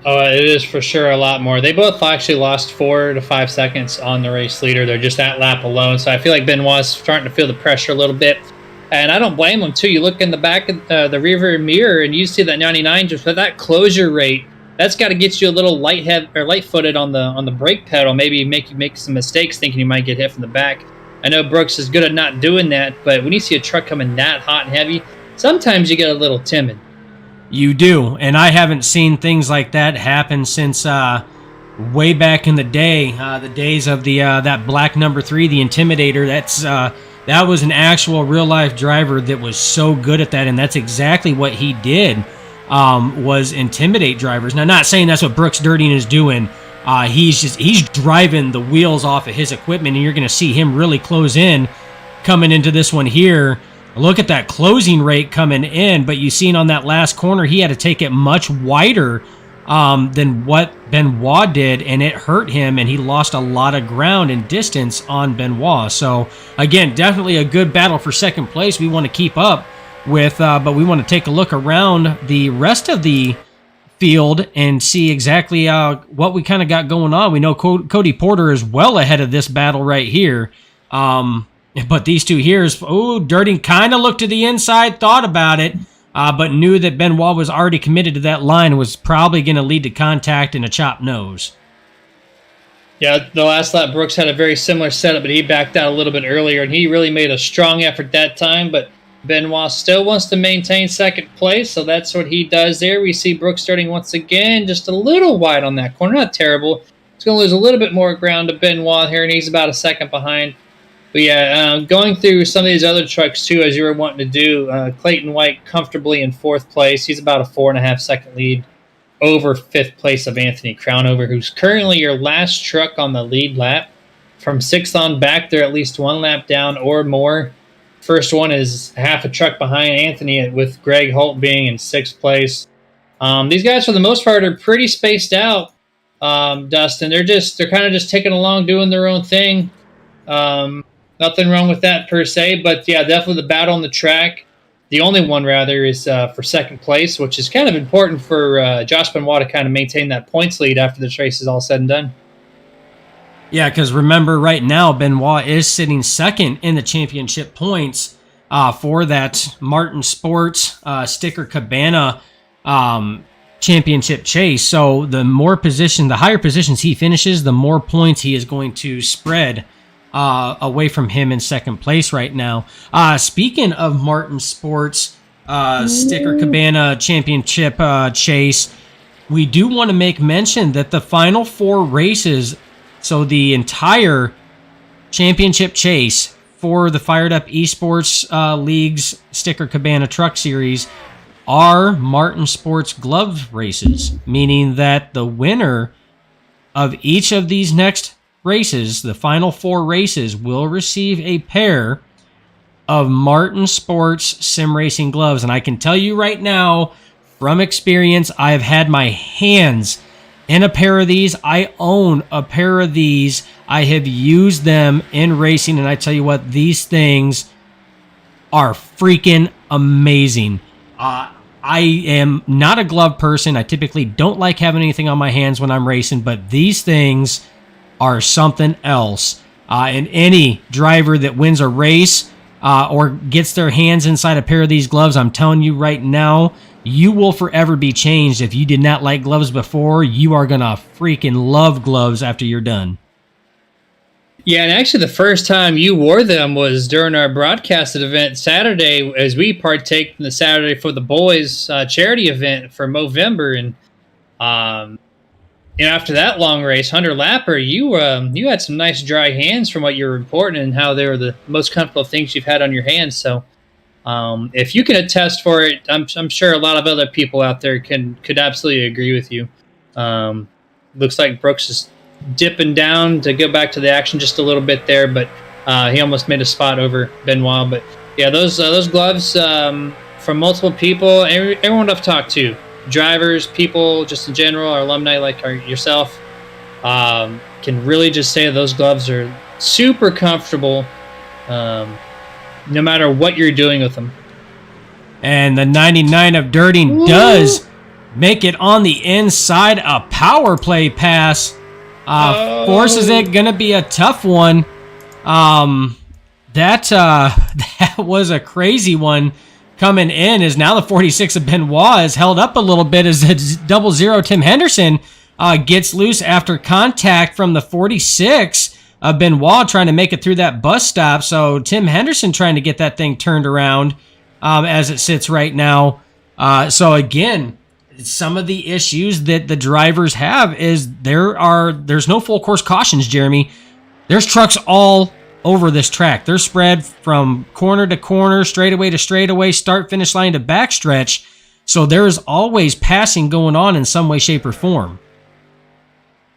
Speaker 2: Oh, it is for sure a lot more. They both actually lost 4 to 5 seconds on the race leader. They're just that lap alone. So I feel like Benoit's starting to feel the pressure a little bit. And I don't blame him, too. You look in the back of the rearview mirror, and you see that 99 just with that closure rate. That's got to get you a little light-footed on the brake pedal. Maybe make you make some mistakes thinking you might get hit from the back. I know Brooks is good at not doing that, but when you see a truck coming that hot and heavy, sometimes you get a little timid.
Speaker 1: You do, and I haven't seen things like that happen since way back in the day, the days of the that black number 3, the Intimidator. That was an actual real-life driver that was so good at that, and that's exactly what he did, was intimidate drivers. Now, not saying that's what Brooks Durden is doing. He's driving the wheels off of his equipment, and you're going to see him really close in coming into this one here. Look at that closing rate coming in, but you seen on that last corner, he had to take it much wider than what Benoit did, and it hurt him, and he lost a lot of ground and distance on Benoit. So, again, definitely a good battle for second place we want to keep up with, but we want to take a look around the rest of the field and see exactly what we kind of got going on. We know Cody Porter is well ahead of this battle right here. But these two here, Durden kind of looked to the inside, thought about it, but knew that Benoit was already committed to that line and was probably going to lead to contact and a chopped nose.
Speaker 2: Yeah, the last lap, Brooks had a very similar setup, but he backed out a little bit earlier, and he really made a strong effort that time, but Benoit still wants to maintain second place, so that's what he does there. We see Brooks starting once again, just a little wide on that corner. Not terrible. He's going to lose a little bit more ground to Benoit here, and he's about a second behind. But yeah, going through some of these other trucks too, as you were wanting to do, Clayton White comfortably in 4th place. He's about a 4.5 second lead over 5th place of Anthony Crownover, who's currently your last truck on the lead lap. From 6th on back, they're at least 1 lap down or more. First one is half a truck behind Anthony, with Greg Holt being in 6th place. These guys, for the most part, are pretty spaced out, Dustin. They're kind of just ticking along, doing their own thing. Nothing wrong with that per se, but yeah, definitely the battle on the track. The only one, rather, is for second place, which is kind of important for Josh Benoit to kind of maintain that points lead after this race is all said and done.
Speaker 1: Yeah, because remember, right now, Benoit is sitting second in the championship points for that Martin Sports Sticker Cabana championship chase. So the higher positions he finishes, the more points he is going to spread away from him in second place right now. Speaking of Martin Sports Sticker Cabana championship chase, we do want to make mention that the final 4 races, so the entire championship chase for the Fired Up Esports League's Sticker Cabana Truck Series, are Martin Sports glove races, meaning that the winner of each of these next races, the final 4 races, will receive a pair of Martin Sports sim racing gloves. And I can tell you right now, from experience, I have had my hands in a pair of these. I own a pair of these. I have used them in racing, and I tell you what, these things are freaking amazing. I am not a glove person. I typically don't like having anything on my hands when I'm racing, but these things are something else. And any driver that wins a race or gets their hands inside a pair of these gloves, I'm telling you right now, you will forever be changed. If you did not like gloves before, you are going to freaking love gloves after you're done.
Speaker 2: Yeah, and actually the first time you wore them was during our broadcasted event Saturday, as we partake in the Saturday for the Boys charity event for Movember. And after that long race, 100 lapper, you had some nice dry hands from what you were reporting, and how they were the most comfortable things you've had on your hands. So if you can attest for it, I'm sure a lot of other people out there could absolutely agree with you. Looks like Brooks is dipping down to go back to the action just a little bit there, but he almost made a spot over Benoit. But yeah, those gloves from multiple people, everyone I've talked to, drivers, people just in general, our alumni like yourself, can really just say those gloves are super comfortable, no matter what you're doing with them.
Speaker 1: And the 99 of Dirting does make it on the inside. A power play pass. Forces it, gonna be a tough one. That was a crazy one coming in. Is now the 46 of Benoit is held up a little bit as it's 00 Tim Henderson gets loose after contact from the 46 of Benoit trying to make it through that bus stop. So Tim Henderson trying to get that thing turned around as it sits right now. So again, some of the issues that the drivers have is there's no full course cautions, Jeremy. There's trucks all over this track. They're spread from corner to corner, straightaway to straightaway, start, finish line to backstretch. So there's always passing going on in some way, shape, or form.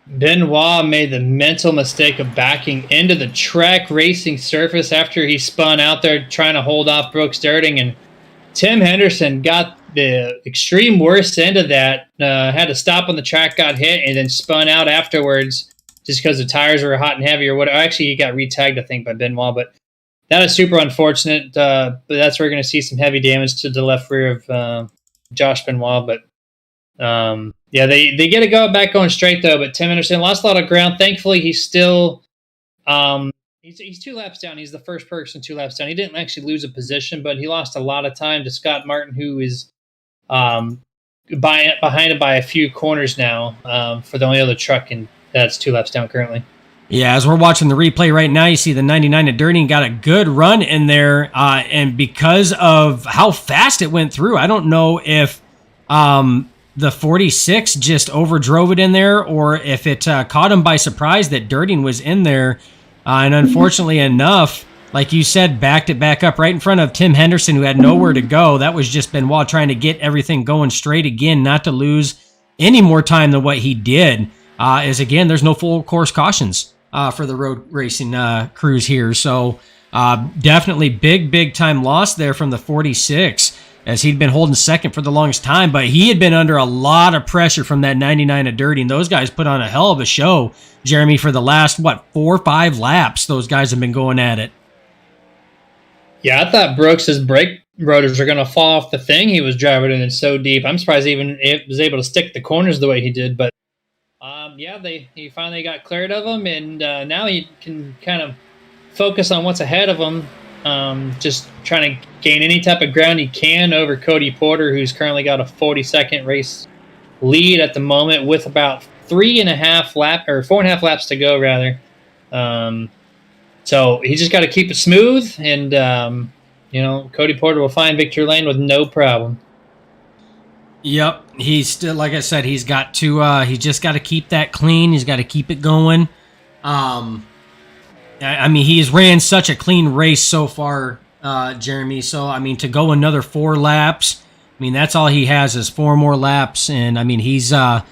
Speaker 2: Benoit made the mental mistake of backing into the track racing surface after he spun out there trying to hold off Brooks Dirting, and Tim Henderson got the extreme worst end of that, had to stop on the track, got hit, and then spun out afterwards just because the tires were hot and heavy or whatever. Actually, he got re-tagged, I think, by Benoit, but that is super unfortunate. But that's where we're going to see some heavy damage to the left rear of Josh Benoit. But yeah, they get to go back going straight, though, but Tim Henderson lost a lot of ground. Thankfully, he's still he's 2 laps down. He's the first person 2 laps down. He didn't actually lose a position, but he lost a lot of time to Scott Martin, who is behind it by a few corners now for the only other truck, and that's 2 laps down currently.
Speaker 1: Yeah, as we're watching the replay right now, you see the 99 of Dirting got a good run in there, and because of how fast it went through, I don't know if the 46 just overdrove it in there or if it caught him by surprise that Dirting was in there. And unfortunately enough, like you said, backed it back up right in front of Tim Henderson, who had nowhere to go. That was just Benoit trying to get everything going straight again, not to lose any more time than what he did. Is again, there's no full course cautions for the road racing crews here. So definitely big time loss there from the 46, as he'd been holding second for the longest time, but he had been under a lot of pressure from that 99 of Dirting. Those guys put on a hell of a show, Jeremy, for the last, 4 or 5 laps. Those guys have been going at it.
Speaker 2: Yeah, I thought Brooks's brake rotors were going to fall off the thing he was driving in so deep. I'm surprised even it was able to stick the corners the way he did, but yeah, he finally got cleared of them, and now he can kind of focus on what's ahead of him, just trying to gain any type of ground he can over Cody Porter, who's currently got a 40-second race lead at the moment with about 4.5 laps to go, rather. So he just got to keep it smooth, and Cody Porter will find victory lane with no problem.
Speaker 1: Yep, he's still, like I said, he's got to he's just got to keep that clean. He's got to keep it going. I mean, he has ran such a clean race so far, Jeremy. So, I mean, to go another 4 laps, I mean, that's all he has is 4 more laps. And, I mean, he's going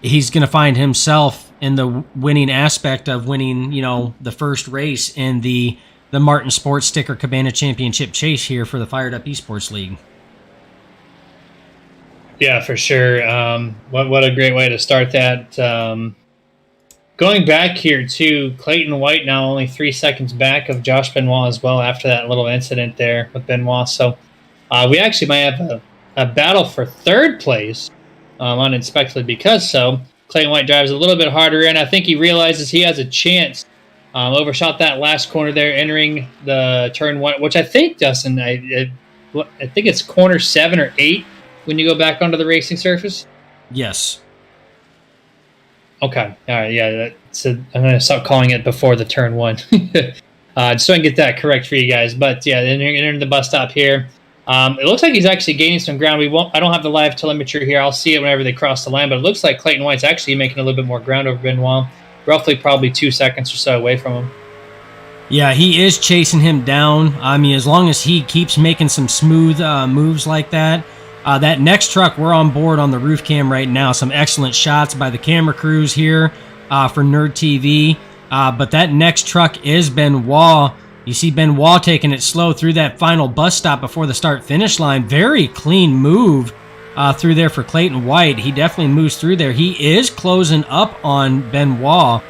Speaker 1: to find himself in the winning aspect of winning, the first race in the Martin Sports Sticker Cabana Championship chase here for the Fired Up Esports League.
Speaker 2: Yeah, for sure. What a great way to start that. Going back here to Clayton White, now only 3 seconds back of Josh Benoit as well after that little incident there with Benoit. So we actually might have a battle for 3rd place unexpectedly because so. Clayton White drives a little bit harder in. I think he realizes he has a chance. Overshot that last corner there, entering the turn 1, which I think, Dustin, I think it's corner 7 or 8 when you go back onto the racing surface?
Speaker 1: Yes.
Speaker 2: Okay. All right. Yeah. So I'm going to stop calling it before the turn one. Just so I can get that correct for you guys. But yeah, then you're entering the bus stop here. It looks like he's actually gaining some ground. I don't have the live telemetry here. I'll see it whenever they cross the line. But it looks like Clayton White's actually making a little bit more ground over Benoit. Roughly probably 2 seconds or so away from him.
Speaker 1: Yeah, he is chasing him down. I mean, as long as he keeps making some smooth moves like that. That next truck, we're on board on the roof cam right now. Some excellent shots by the camera crews here for Nerd TV. But that next truck is Benoit. You see Benoit taking it slow through that final bus stop before the start-finish line. Very clean move through there for Clayton White. He definitely moves through there. He is closing up on Benoit,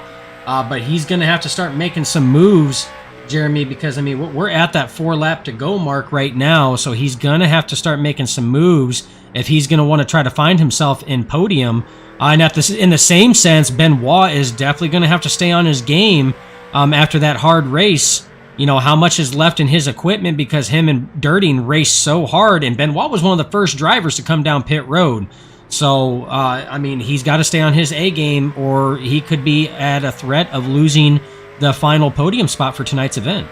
Speaker 1: but he's going to have to start making some moves, Jeremy, because, I mean, we're at that 4 lap to go mark right now, so he's going to have to start making some moves if he's going to want to try to find himself in podium. And in the same sense, Benoit is definitely going to have to stay on his game after that hard race. You know, how much is left in his equipment, because him and Dirting raced so hard, and Benoit was one of the first drivers to come down pit road. So, I mean, he's got to stay on his A game, or he could be at a threat of losing the final podium spot for tonight's event.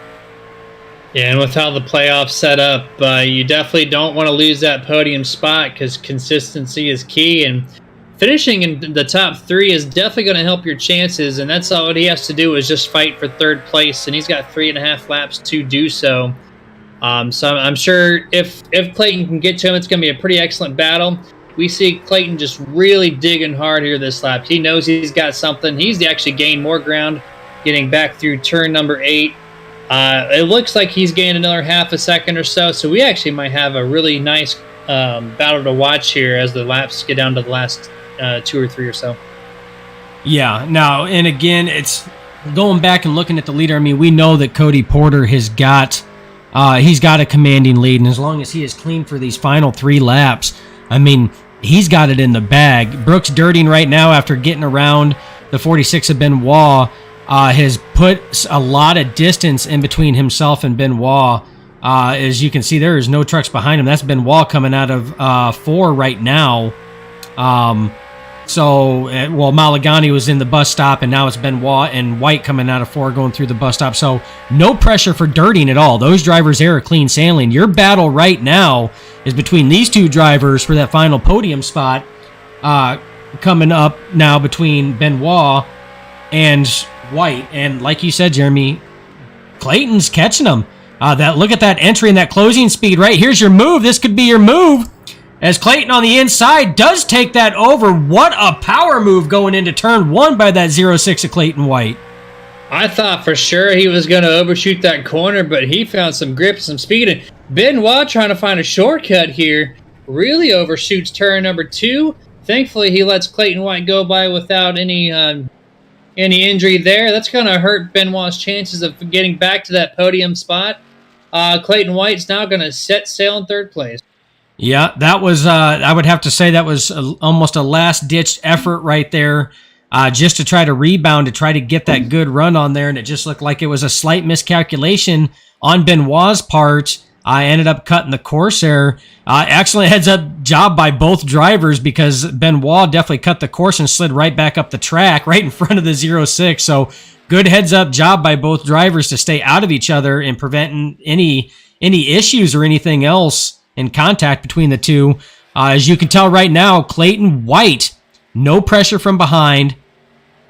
Speaker 2: Yeah, and with how the playoffs set up, you definitely don't want to lose that podium spot, because consistency is key, and finishing in the top 3 is definitely going to help your chances, and that's all he has to do is just fight for 3rd place, and he's got 3.5 laps to do so. So I'm sure if Clayton can get to him, it's going to be a pretty excellent battle. We see Clayton just really digging hard here this lap. He knows he's got something. He's actually gained more ground getting back through turn number 8. It looks like he's gained another half a second or so, so we actually might have a really nice battle to watch here as the laps get down to the last 2 or 3 or so.
Speaker 1: Yeah, now, and again, it's going back and looking at the leader. I mean, we know that Cody Porter has got a commanding lead, and as long as he is clean for these final 3 laps, I mean, he's got it in the bag. Brooks Dirting right now, after getting around the 46 of Benoit, has put a lot of distance in between himself and Benoit. As you can see, there is no trucks behind him. That's Benoit coming out of 4 right now. Malagani was in the bus stop, and now it's Benoit and White coming out of 4 going through the bus stop. So no pressure for Dirting at all. Those drivers there are clean sailing. Your battle right now is between these 2 drivers for that final podium spot, coming up now between Benoit and White. And like you said, Jeremy, Clayton's catching them. Look at that entry and that closing speed, right? Here's your move. This could be your move. As Clayton on the inside does take that over. What a power move going into turn 1 by that 06 of Clayton White.
Speaker 2: I thought for sure he was going to overshoot that corner, but he found some grip, some speed. And Benoit trying to find a shortcut here really overshoots turn number 2. Thankfully, he lets Clayton White go by without any injury there. That's going to hurt Benoit's chances of getting back to that podium spot. Clayton White's now going to set sail in 3rd place.
Speaker 1: Yeah, that was, I would have to say that was almost a last-ditch effort right there, just to try to rebound, to try to get that good run on there, and it just looked like it was a slight miscalculation on Benoit's part. I ended up cutting the course there. Excellent heads-up job by both drivers, because Benoit definitely cut the course and slid right back up the track, right in front of the 06. So good heads-up job by both drivers to stay out of each other and preventing any issues or anything else in contact between the 2. As you can tell right now, Clayton White, no pressure from behind.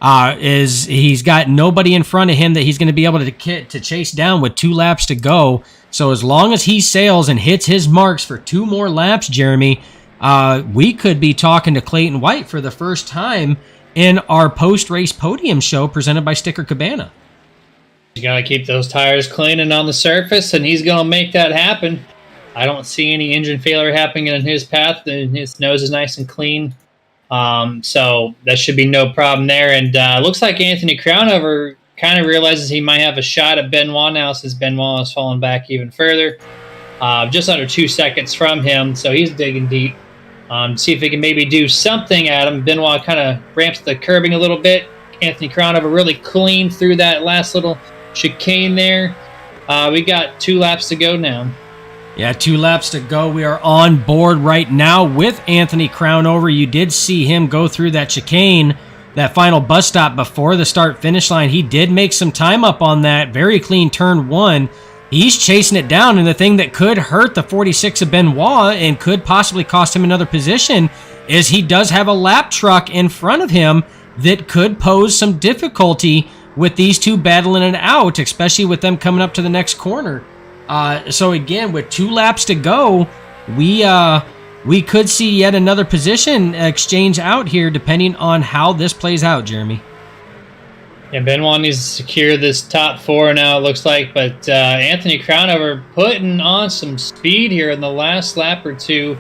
Speaker 1: He's got nobody in front of him that he's going to be able to chase down with 2 laps to go. So as long as he sails and hits his marks for 2 more laps, Jeremy, we could be talking to Clayton White for the first time in our post-race podium show presented by Sticker Cabana.
Speaker 2: You got to keep those tires clean and on the surface, and he's going to make that happen. I don't see any engine failure happening in his path, and his nose is nice and clean. So that should be no problem there. And looks like Anthony Crownover kind of realizes he might have a shot at Benoit now, since Benoit has fallen back even further. Just under 2 seconds from him, so he's digging deep. See if he can maybe do something at him. Benoit kind of ramps the curbing a little bit. Anthony Crownover really clean through that last little chicane there. We got 2 laps to go now.
Speaker 1: Yeah, 2 laps to go. We are on board right now with Anthony Crownover. You did see him go through that chicane, that final bus stop before the start-finish line. He did make some time up on that. Very clean turn 1. He's chasing it down, and the thing that could hurt the 46 of Benoit and could possibly cost him another position is he does have a lap truck in front of him that could pose some difficulty with these two battling it out, especially with them coming up to the next corner. So again, with 2 laps to go, we could see yet another position exchange out here, depending on how this plays out, Jeremy.
Speaker 2: Yeah, Benoit needs to secure this top 4 now, it looks like. But Anthony Crownover putting on some speed here in the last lap or two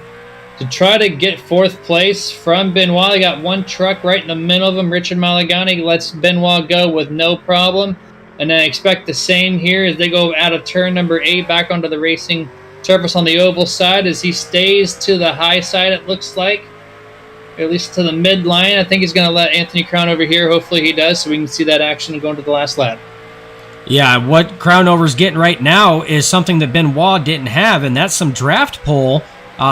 Speaker 2: to try to get 4th place from Benoit. They got 1 truck right in the middle of him. Richard Malagani lets Benoit go with no problem. And then I expect the same here as they go out of turn number 8 back onto the racing surface on the oval side as he stays to the high side, it looks like. Or at least to the mid-line. I think he's going to let Anthony Crownover here. Hopefully he does, so we can see that action going to the last lap.
Speaker 1: Yeah, what Crownover's getting right now is something that Benoit didn't have, and that's some draft pull.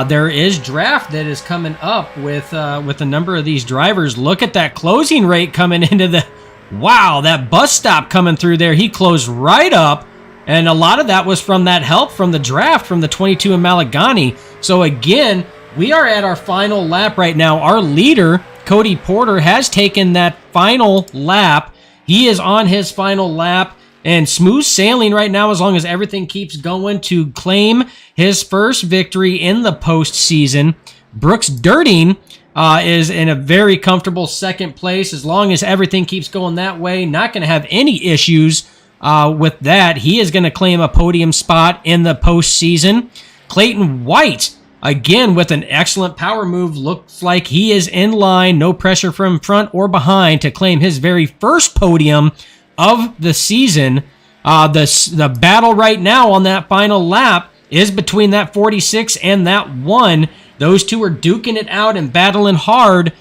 Speaker 1: There is draft that is coming up with a number of these drivers. Look at that closing rate coming into the... Wow, that bus stop coming through there. He closed right up, and a lot of that was from that help from the draft from the 22 in Malagani. So again, we are at our final lap right now. Our leader, Cody Porter, has taken that final lap. He is on his final lap and smooth sailing right now as long as everything keeps going to claim his first victory in the postseason. Brooks Dirting is in a very comfortable 2nd place as long as everything keeps going that way. Not going to have any issues with that. He is going to claim a podium spot in the postseason. Clayton White, again, with an excellent power move, looks like he is in line. No pressure from front or behind to claim his very first podium of the season. The battle right now on that final lap is between that 46 and that 1. Those two are duking it out and battling hard.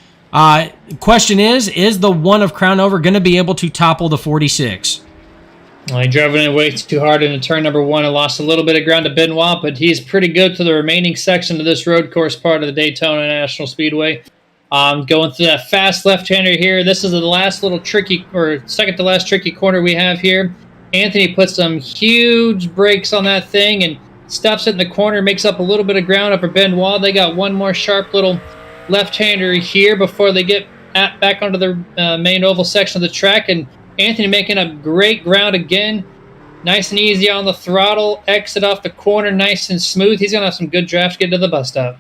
Speaker 1: Question is the 1 of Crownover going to be able to topple the 46?
Speaker 2: Well, he drove it way too hard into turn number 1 and lost a little bit of ground to Benoit, but he's pretty good for the remaining section of this road course part of the Daytona National Speedway. Going through that fast left-hander here. This is the last little tricky, or second to last tricky corner we have here. Anthony puts some huge brakes on that thing and stops it in the corner, makes up a little bit of ground up for Benoit. They got 1 more sharp little left-hander here before they get back onto the main oval section of the track. And Anthony making up great ground again. Nice and easy on the throttle. Exit off the corner nice and smooth. He's going to have some good drafts getting to the bus stop.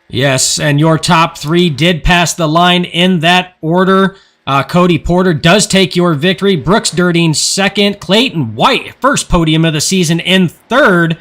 Speaker 1: Yes, and your top 3 did pass the line in that order. Cody Porter does take your victory. Brooks Dirting 2nd. Clayton White, first podium of the season, in 3rd.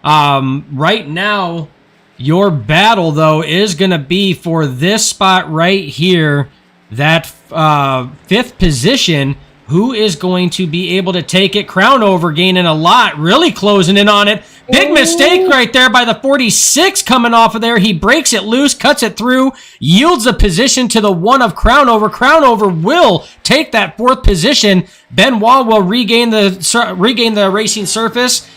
Speaker 1: Right now, your battle, though, is going to be for this spot right here, that 5th position. Who is going to be able to take it? Crownover gaining a lot, really closing in on it. Big mistake right there by the 46 coming off of there. He breaks it loose, cuts it through, yields a position to the 1 of Crownover. Crownover will take that 4th position. Benoit will regain the racing surface.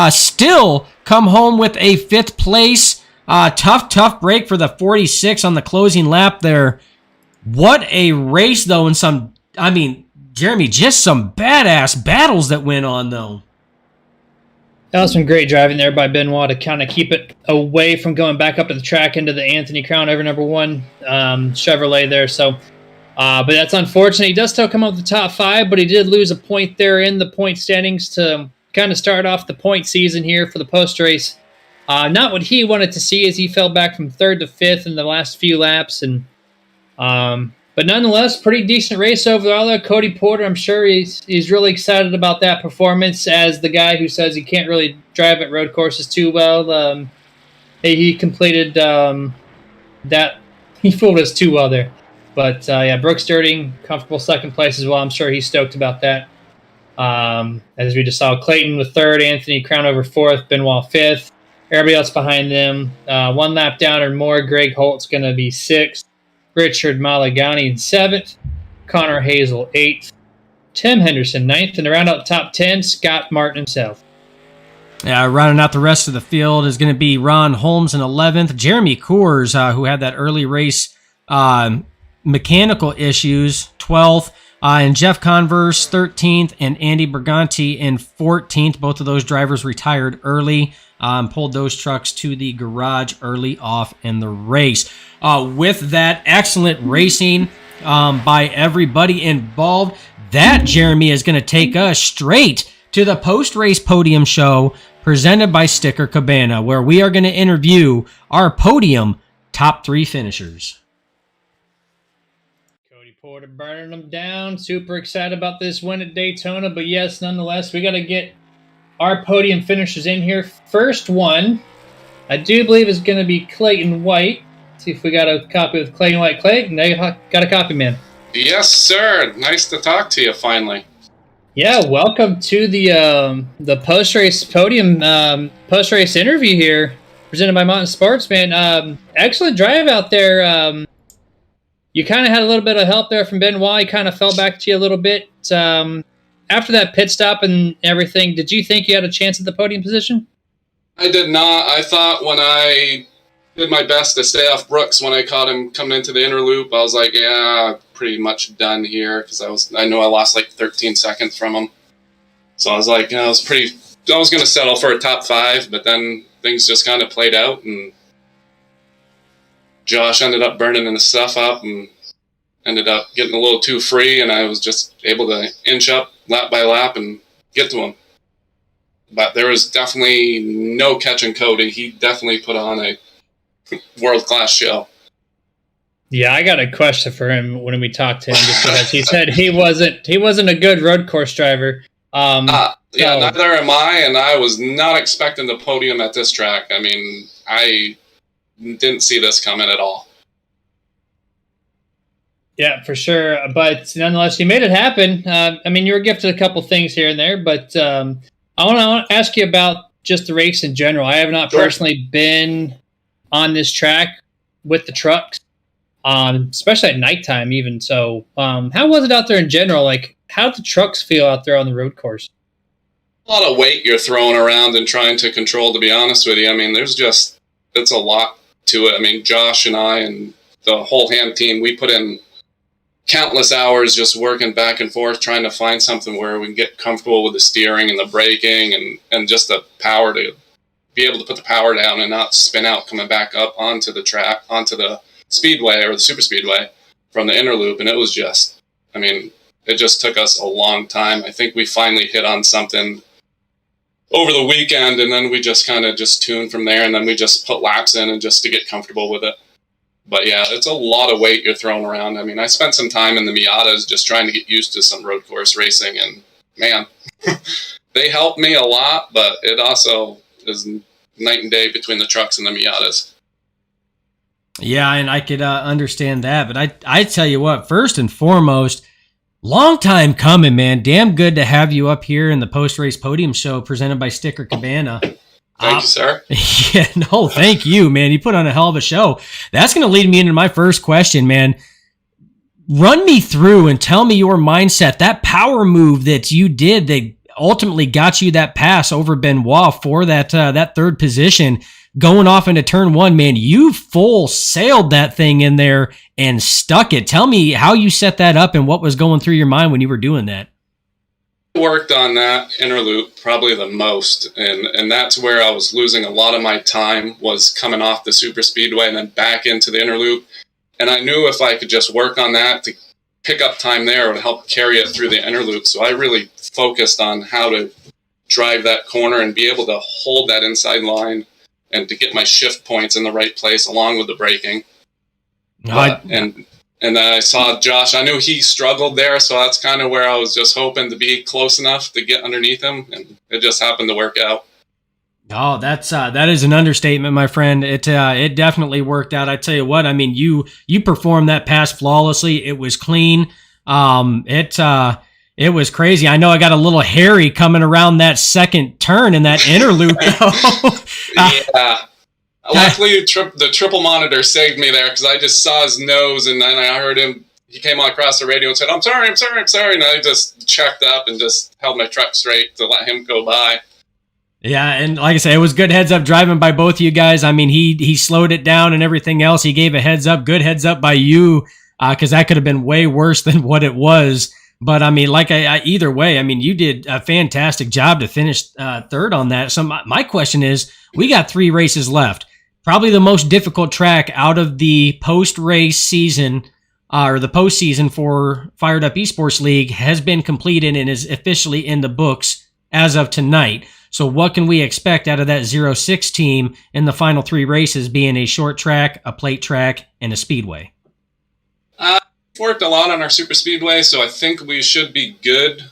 Speaker 1: Still come home with a 5th place. Tough break for the 46 on the closing lap there. What a race, though, and Jeremy, just some badass battles that went on, though.
Speaker 2: That was some great driving there by Benoit to kind of keep it away from going back up to the track into the Anthony Crownover number 1 Chevrolet there. So, but that's unfortunate. He does still come up with the top 5, but he did lose a point there in the point standings to kind of start off the point season here for the post race. Not what he wanted to see as he fell back from 3rd to 5th in the last few laps, and but nonetheless, pretty decent race overall there. Cody Porter, I'm sure he's really excited about that performance as the guy who says he can't really drive at road courses too well. He completed that. He fooled us too well there. But, yeah, Brooks Dirting, comfortable 2nd place as well. I'm sure he's stoked about that. As we just saw, Clayton with 3rd, Anthony Crownover 4th, Benoit 5th. Everybody else behind them. 1 lap down or more. Greg Holt's going to be 6th. Richard Malagani in 7th, Connor Hazel 8th, Tim Henderson 9th, and to round out the top 10, Scott Martin himself.
Speaker 1: Rounding out the rest of the field is going to be Ron Holmes in 11th, Jeremy Coors, who had that early race mechanical issues, 12th, and Jeff Converse 13th, and Andy Berganti in 14th. Both of those drivers retired early, pulled those trucks to the garage early off in the race. With that excellent racing by everybody involved, that, Jeremy, is going to take us straight to the post-race podium show presented by Sticker Cabana, where we are going to interview our podium top 3 finishers.
Speaker 2: Cody Porter burning them down. Super excited about this win at Daytona, but yes, nonetheless, we got to get our podium finishers in here. First one, I do believe, is going to be Clayton White. See if we got a copy of Clayton White. Clayton, got a copy, man.
Speaker 3: Yes, sir. Nice to talk to you finally.
Speaker 2: Yeah, welcome to the post-race podium, post-race interview here, presented by Mountain Sports, man. Excellent drive out there. You kind of had a little bit of help there from Benoit. He kind of fell back to you a little bit. After that pit stop and everything, did you think you had a chance at the podium position?
Speaker 3: I did not. I thought when I did my best to stay off Brooks when I caught him coming into the inner loop, I was like, yeah, pretty much done here, because I know I lost like 13 seconds from him. So I was like, I was going to settle for a top 5, but then things just kind of played out, and Josh ended up burning the stuff up and ended up getting a little too free, and I was just able to inch up lap by lap and get to him. But there was definitely no catching Cody. He definitely put on a world-class show.
Speaker 2: Yeah, I got a question for him when we talked to him, just because he said he wasn't a good road course driver.
Speaker 3: Yeah, neither am I, and I was not expecting the podium at this track. I mean, I didn't see this coming at all.
Speaker 2: Yeah, for sure. But nonetheless, you made it happen. I mean, you were gifted a couple things here and there, but I want to ask you about just the race in general. I have not personally been on this track with the trucks, especially at nighttime even. So how was it out there in general? Like, how did the trucks feel out there on the road course?
Speaker 3: A lot of weight you're throwing around and trying to control, to be honest with you. I mean, it's a lot to it. I mean, Josh and I and the whole ham team, we put in countless hours just working back and forth, trying to find something where we can get comfortable with the steering and the braking and just the power to be able to put the power down and not spin out coming back up onto the track, onto the speedway or the super speedway from the inner loop. And it was just, I mean, it just took us a long time. I think we finally hit on something over the weekend, and then we just kind of just tuned from there, and then we just put laps in and just to get comfortable with it. But yeah, it's a lot of weight you're throwing around. I mean, I spent some time in the Miatas just trying to get used to some road course racing, and man, they helped me a lot, but it also is night and day between the trucks and the Miatas.
Speaker 1: Yeah, and I could understand that, but I tell you what, first and foremost, long time coming, man. Damn good to have you up here in the post-race podium show presented by Sticker Cabana.
Speaker 3: Thank you, sir.
Speaker 1: Yeah, no, thank you, man. You put on a hell of a show. That's going to lead me into my first question, man. Run me through and tell me your mindset, that power move that you did that ultimately got you that pass over Benoit for that third position. Going off into turn 1, man, you full sailed that thing in there and stuck it. Tell me how you set that up and what was going through your mind when you were doing that.
Speaker 3: Worked on that inner loop probably the most, and that's where I was losing a lot of my time, was coming off the super speedway and then back into the inner loop. And I knew if I could just work on that to pick up time there, it would help carry it through the inner loop. So I really focused on how to drive that corner and be able to hold that inside line and to get my shift points in the right place along with the braking. And then I saw Josh. I knew he struggled there, so that's kind of where I was just hoping to be close enough to get underneath him, and it just happened to work out.
Speaker 1: Oh, that is an understatement, my friend. It definitely worked out. I tell you what, I mean, you performed that pass flawlessly. It was clean. It was crazy. I know I got a little hairy coming around that second turn in that inner loop.
Speaker 3: Yeah. Luckily, the triple monitor saved me there, because I just saw his nose, and then I heard him. He came on across the radio and said, I'm sorry. And I just checked up and just held my truck straight to let him go by.
Speaker 1: Yeah, and like I said, it was good heads up driving by both of you guys. I mean, he slowed it down and everything else. He gave a heads up, good heads up by you, because that could have been way worse than what it was. But I mean, either way, I mean, you did a fantastic job to finish third on that. So my question is, we got 3 races left. Probably the most difficult track out of the post-race season, or the postseason for Fired Up Esports League has been completed and is officially in the books as of tonight. So what can we expect out of that 0-6 team in the final 3 races, being a short track, a plate track, and a speedway?
Speaker 3: Worked a lot on our super speedway, so I think we should be good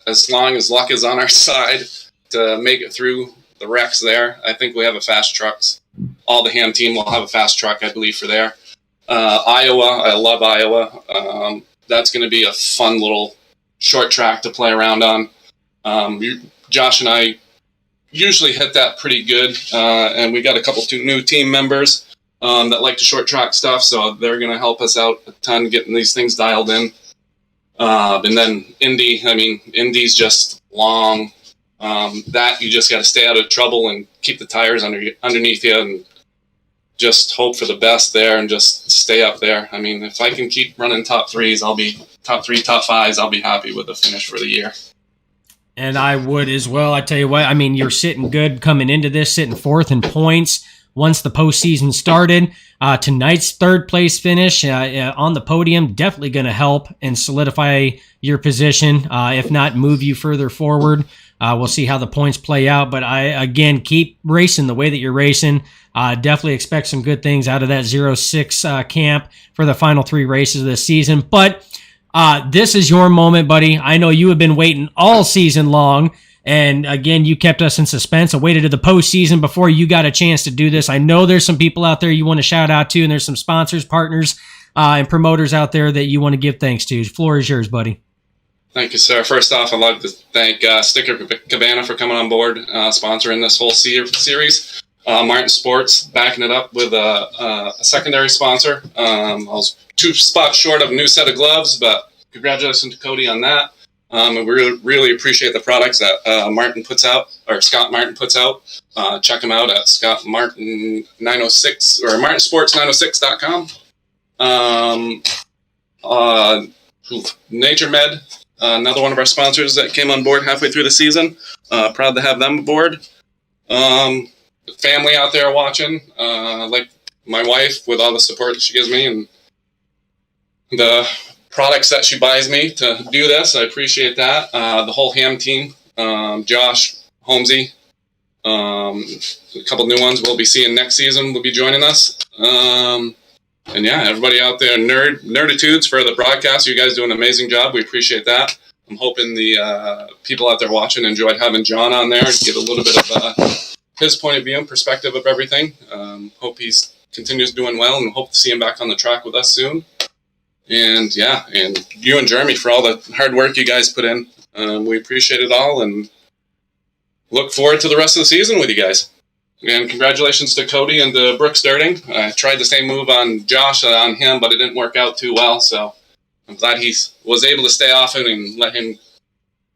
Speaker 3: as long as luck is on our side to make it through the wrecks there. I think we have a fast trucks. All the ham team will have a fast truck, I believe, for there. Iowa, I love Iowa. That's going to be a fun little short track to play around on. Josh and I usually hit that pretty good, and we got a couple new team members that like to short track stuff, so they're going to help us out a ton getting these things dialed in. And then Indy's just long. That you just got to stay out of trouble and keep the tires underneath you and just hope for the best there and just stay up there. I mean, if I can keep running top 3s, I'll be top 3, top 5s. I'll be happy with the finish for the year.
Speaker 1: And I would as well. I tell you what, I mean, you're sitting good coming into this, sitting 4th in points once the postseason started. Tonight's 3rd place finish on the podium definitely going to help and solidify your position, if not move you further forward. We'll see how the points play out, but again, keep racing the way that you're racing. Definitely expect some good things out of that 0-6 camp for the final 3 races of the season. But this is your moment, buddy. I know you have been waiting all season long, and again, you kept us in suspense and waited to the postseason before you got a chance to do this. I know there's some people out there you want to shout out to, and there's some sponsors, partners, and promoters out there that you want to give thanks to. The floor is yours, buddy.
Speaker 3: Thank you, sir. First off, I'd like to thank Sticker Cabana for coming on board, sponsoring this whole series. Martin Sports backing it up with a secondary sponsor. I was 2 spots short of a new set of gloves, but congratulations to Cody on that. And we really appreciate the products that Martin puts out, or Scott Martin puts out. Check him out at Scott Martin 906 or martinsports906.com. Nature Med, another one of our sponsors that came on board halfway through the season. Proud to have them aboard. Family out there watching, like my wife, with all the support that she gives me and the products that she buys me to do this. I appreciate that. The whole ham team, Josh, Holmesy, a couple new ones we'll be seeing next season will be joining us. And yeah, everybody out there, nerditudes for the broadcast. You guys do an amazing job. We appreciate that. I'm hoping the people out there watching enjoyed having John on there to get a little bit of his point of view and perspective of everything. Hope he continues doing well, and hope to see him back on the track with us soon. And yeah, and you and Jeremy for all the hard work you guys put in. We appreciate it all and look forward to the rest of the season with you guys. And congratulations to Cody and to Brooks Dirting. I tried the same move on Josh on him, but it didn't work out too well. So I'm glad he was able to stay off him and let him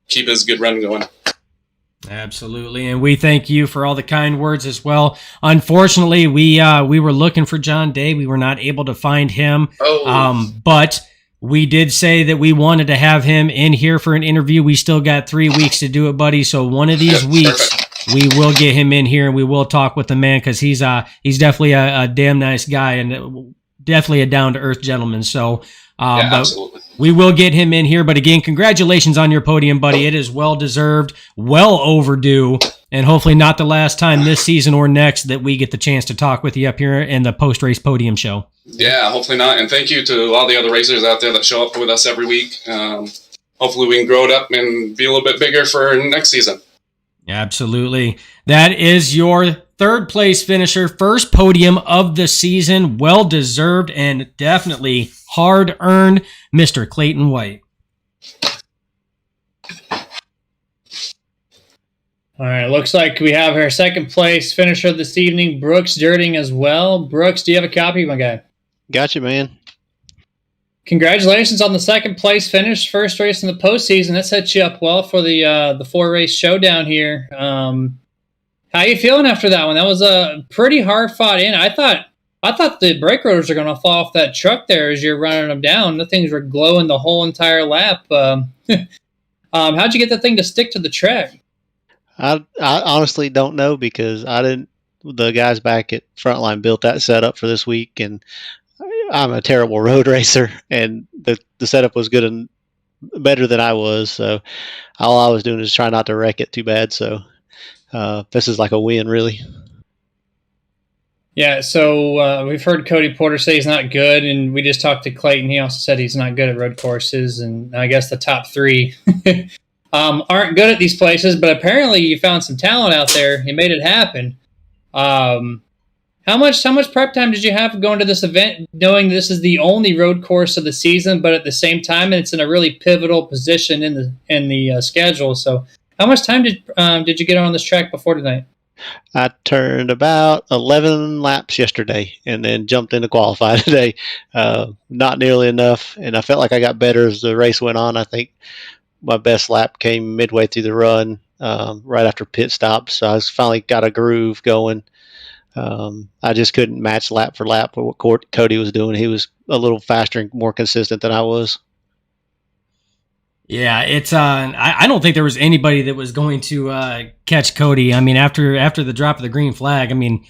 Speaker 3: keep his good run going.
Speaker 1: Absolutely, and we thank you for all the kind words as well. Unfortunately, we were looking for John Day. We were not able to find him, but we did say that we wanted to have him in here for an interview. We still got 3 weeks to do it, buddy. So one of these weeks, we will get him in here and we will talk with the man, because he's definitely a damn nice guy and definitely a down-to-earth gentleman. So
Speaker 3: yeah, absolutely.
Speaker 1: We will get him in here, but again, congratulations on your podium, buddy. It is well-deserved, well overdue, and hopefully not the last time this season or next that we get the chance to talk with you up here in the post-race podium show.
Speaker 3: Yeah, hopefully not. And thank you to all the other racers out there that show up with us every week. Hopefully we can grow it up and be a little bit bigger for next season.
Speaker 1: Absolutely. That is your 3rd place finisher, first podium of the season, well-deserved and definitely hard-earned, Mr. Clayton White.
Speaker 2: All right, looks like we have our 2nd place finisher this evening, Brooks Dirting as well. Brooks, do you have a copy, my guy?
Speaker 4: Gotcha, man.
Speaker 2: Congratulations on the 2nd place finish, first race in the postseason. That sets you up well for the 4-race showdown here. How you feeling after that one? That was a pretty hard fought in. I thought the brake rotors are going to fall off that truck there as you're running them down. The things were glowing the whole entire lap. How'd you get the thing to stick to the track?
Speaker 4: I honestly don't know because I didn't. The guys back at Frontline built that setup for this week, and I'm a terrible road racer, and the setup was good and better than I was. So all I was doing is try not to wreck it too bad. So this is like a win, really.
Speaker 2: Yeah, so we've heard Cody Porter say he's not good, and we just talked to Clayton. He also said he's not good at road courses, and I guess the top three aren't good at these places, but apparently you found some talent out there. You made it happen. How much prep time did you have going to this event, knowing this is the only road course of the season, but at the same time it's in a really pivotal position in the schedule? So how much time did you get on this track before tonight?
Speaker 4: I turned about 11 laps yesterday and then jumped into qualify today. Not nearly enough, and I felt like I got better as the race went on. I think my best lap came midway through the run, right after pit stops. So I finally got a groove going. I just couldn't match lap for lap what Cody was doing. He was a little faster and more consistent than I was.
Speaker 1: Yeah, it's I don't think there was anybody that was going to catch Cody. I mean, after the drop of the green flag, I mean,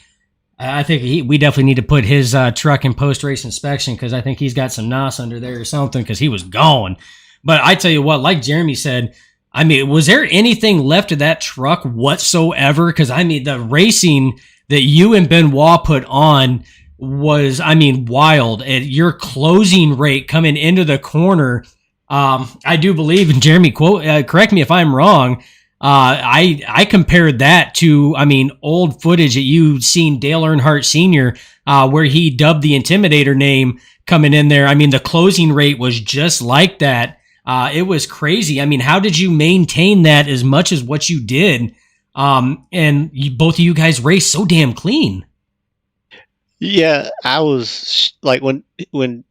Speaker 1: I think we definitely need to put his truck in post-race inspection because I think he's got some NOS under there or something because he was gone. But I tell you what, like Jeremy said, I mean, was there anything left of that truck whatsoever? Because, I mean, the racing that you and Benoit put on was, I mean, wild. At your closing rate coming into the corner, I do believe, and Jeremy, correct me if I'm wrong, I compared that to, I mean, old footage that you've seen Dale Earnhardt Sr., where he dubbed the Intimidator name coming in there. I mean, the closing rate was just like that. It was crazy. I mean, how did you maintain that as much as what you did? And both of you guys raced so damn clean.
Speaker 4: Yeah, I was like when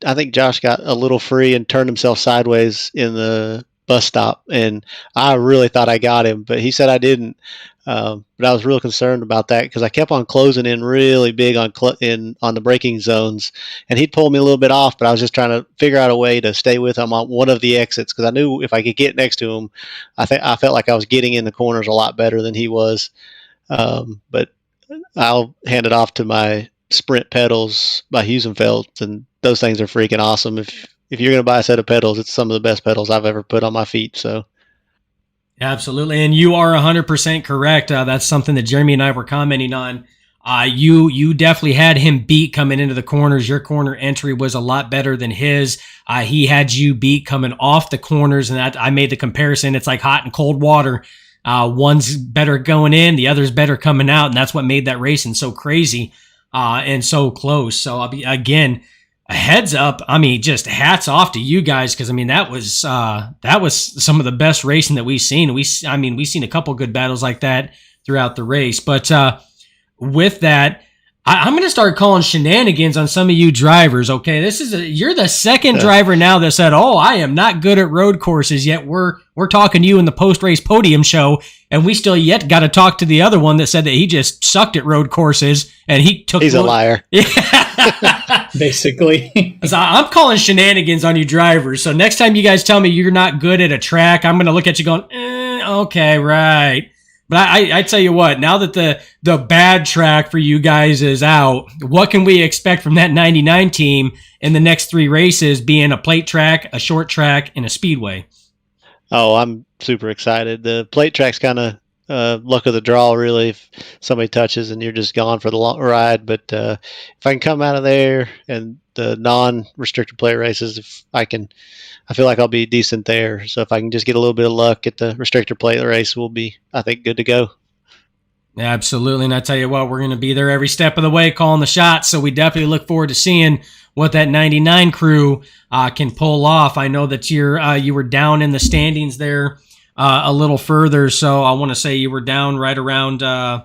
Speaker 4: I think Josh got a little free and turned himself sideways in the bus stop, and I really thought I got him, but he said I didn't. But I was real concerned about that because I kept on closing in really big on the braking zones, and he'd pull me a little bit off. But I was just trying to figure out a way to stay with him on one of the exits because I knew if I could get next to him, I felt like I was getting in the corners a lot better than he was. But I'll hand it off to my Sprint pedals by Husenfeld, and those things are freaking awesome. If you're going to buy a set of pedals, it's some of the best pedals I've ever put on my feet. So.
Speaker 1: Absolutely. And you are 100% correct. That's something that Jeremy and I were commenting on. You definitely had him beat coming into the corners. Your corner entry was a lot better than his. He had you beat coming off the corners, and that I made the comparison. It's like hot and cold water. One's better going in, the other's better coming out, and that's what made that racing so crazy and so close. So I'll be again. A heads up. I mean, just hats off to you guys because I mean that was some of the best racing that we've seen. We've seen a couple good battles like that throughout the race. But with that, I'm going to start calling shenanigans on some of you drivers. Okay, you're the second driver now that said, "Oh, I am not good at road courses." Yet we're talking to you in the post race podium show, and we still yet got to talk to the other one that said that he just sucked at road courses and he's a liar. Yeah.
Speaker 2: Basically.
Speaker 1: So I'm calling shenanigans on you drivers. So next time you guys tell me you're not good at a track, I'm going to look at you going, okay, right. But I tell you what, now that the bad track for you guys is out, what can we expect from that 99 team in the next 3 races being a plate track, a short track, and a speedway?
Speaker 4: Oh, I'm super excited. The plate track's kind of luck of the draw, really. If somebody touches and you're just gone for the long ride. But if I can come out of there and the non-restricted plate races, I feel like I'll be decent there. So if I can just get a little bit of luck at the restricted plate race, we'll be, I think, good to go.
Speaker 1: Absolutely. And I tell you what, we're going to be there every step of the way calling the shots. So we definitely look forward to seeing what that 99 crew can pull off. I know that you were down in the standings there a little further. So I want to say you were down right around, it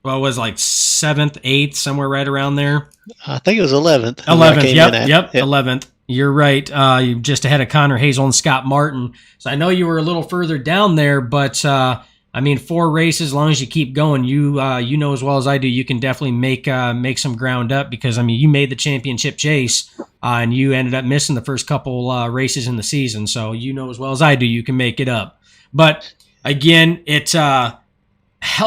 Speaker 1: was like 7th, 8th, somewhere right around there.
Speaker 4: I think it was 11th.
Speaker 1: 11th, yep, 11th. You're right. You just ahead of Connor Hazel and Scott Martin. So I know you were a little further down there, but I mean, 4 races, as long as you keep going, you know as well as I do, you can definitely make some ground up because, I mean, you made the championship chase and you ended up missing the first couple races in the season. So you know as well as I do, you can make it up. But again, it's hell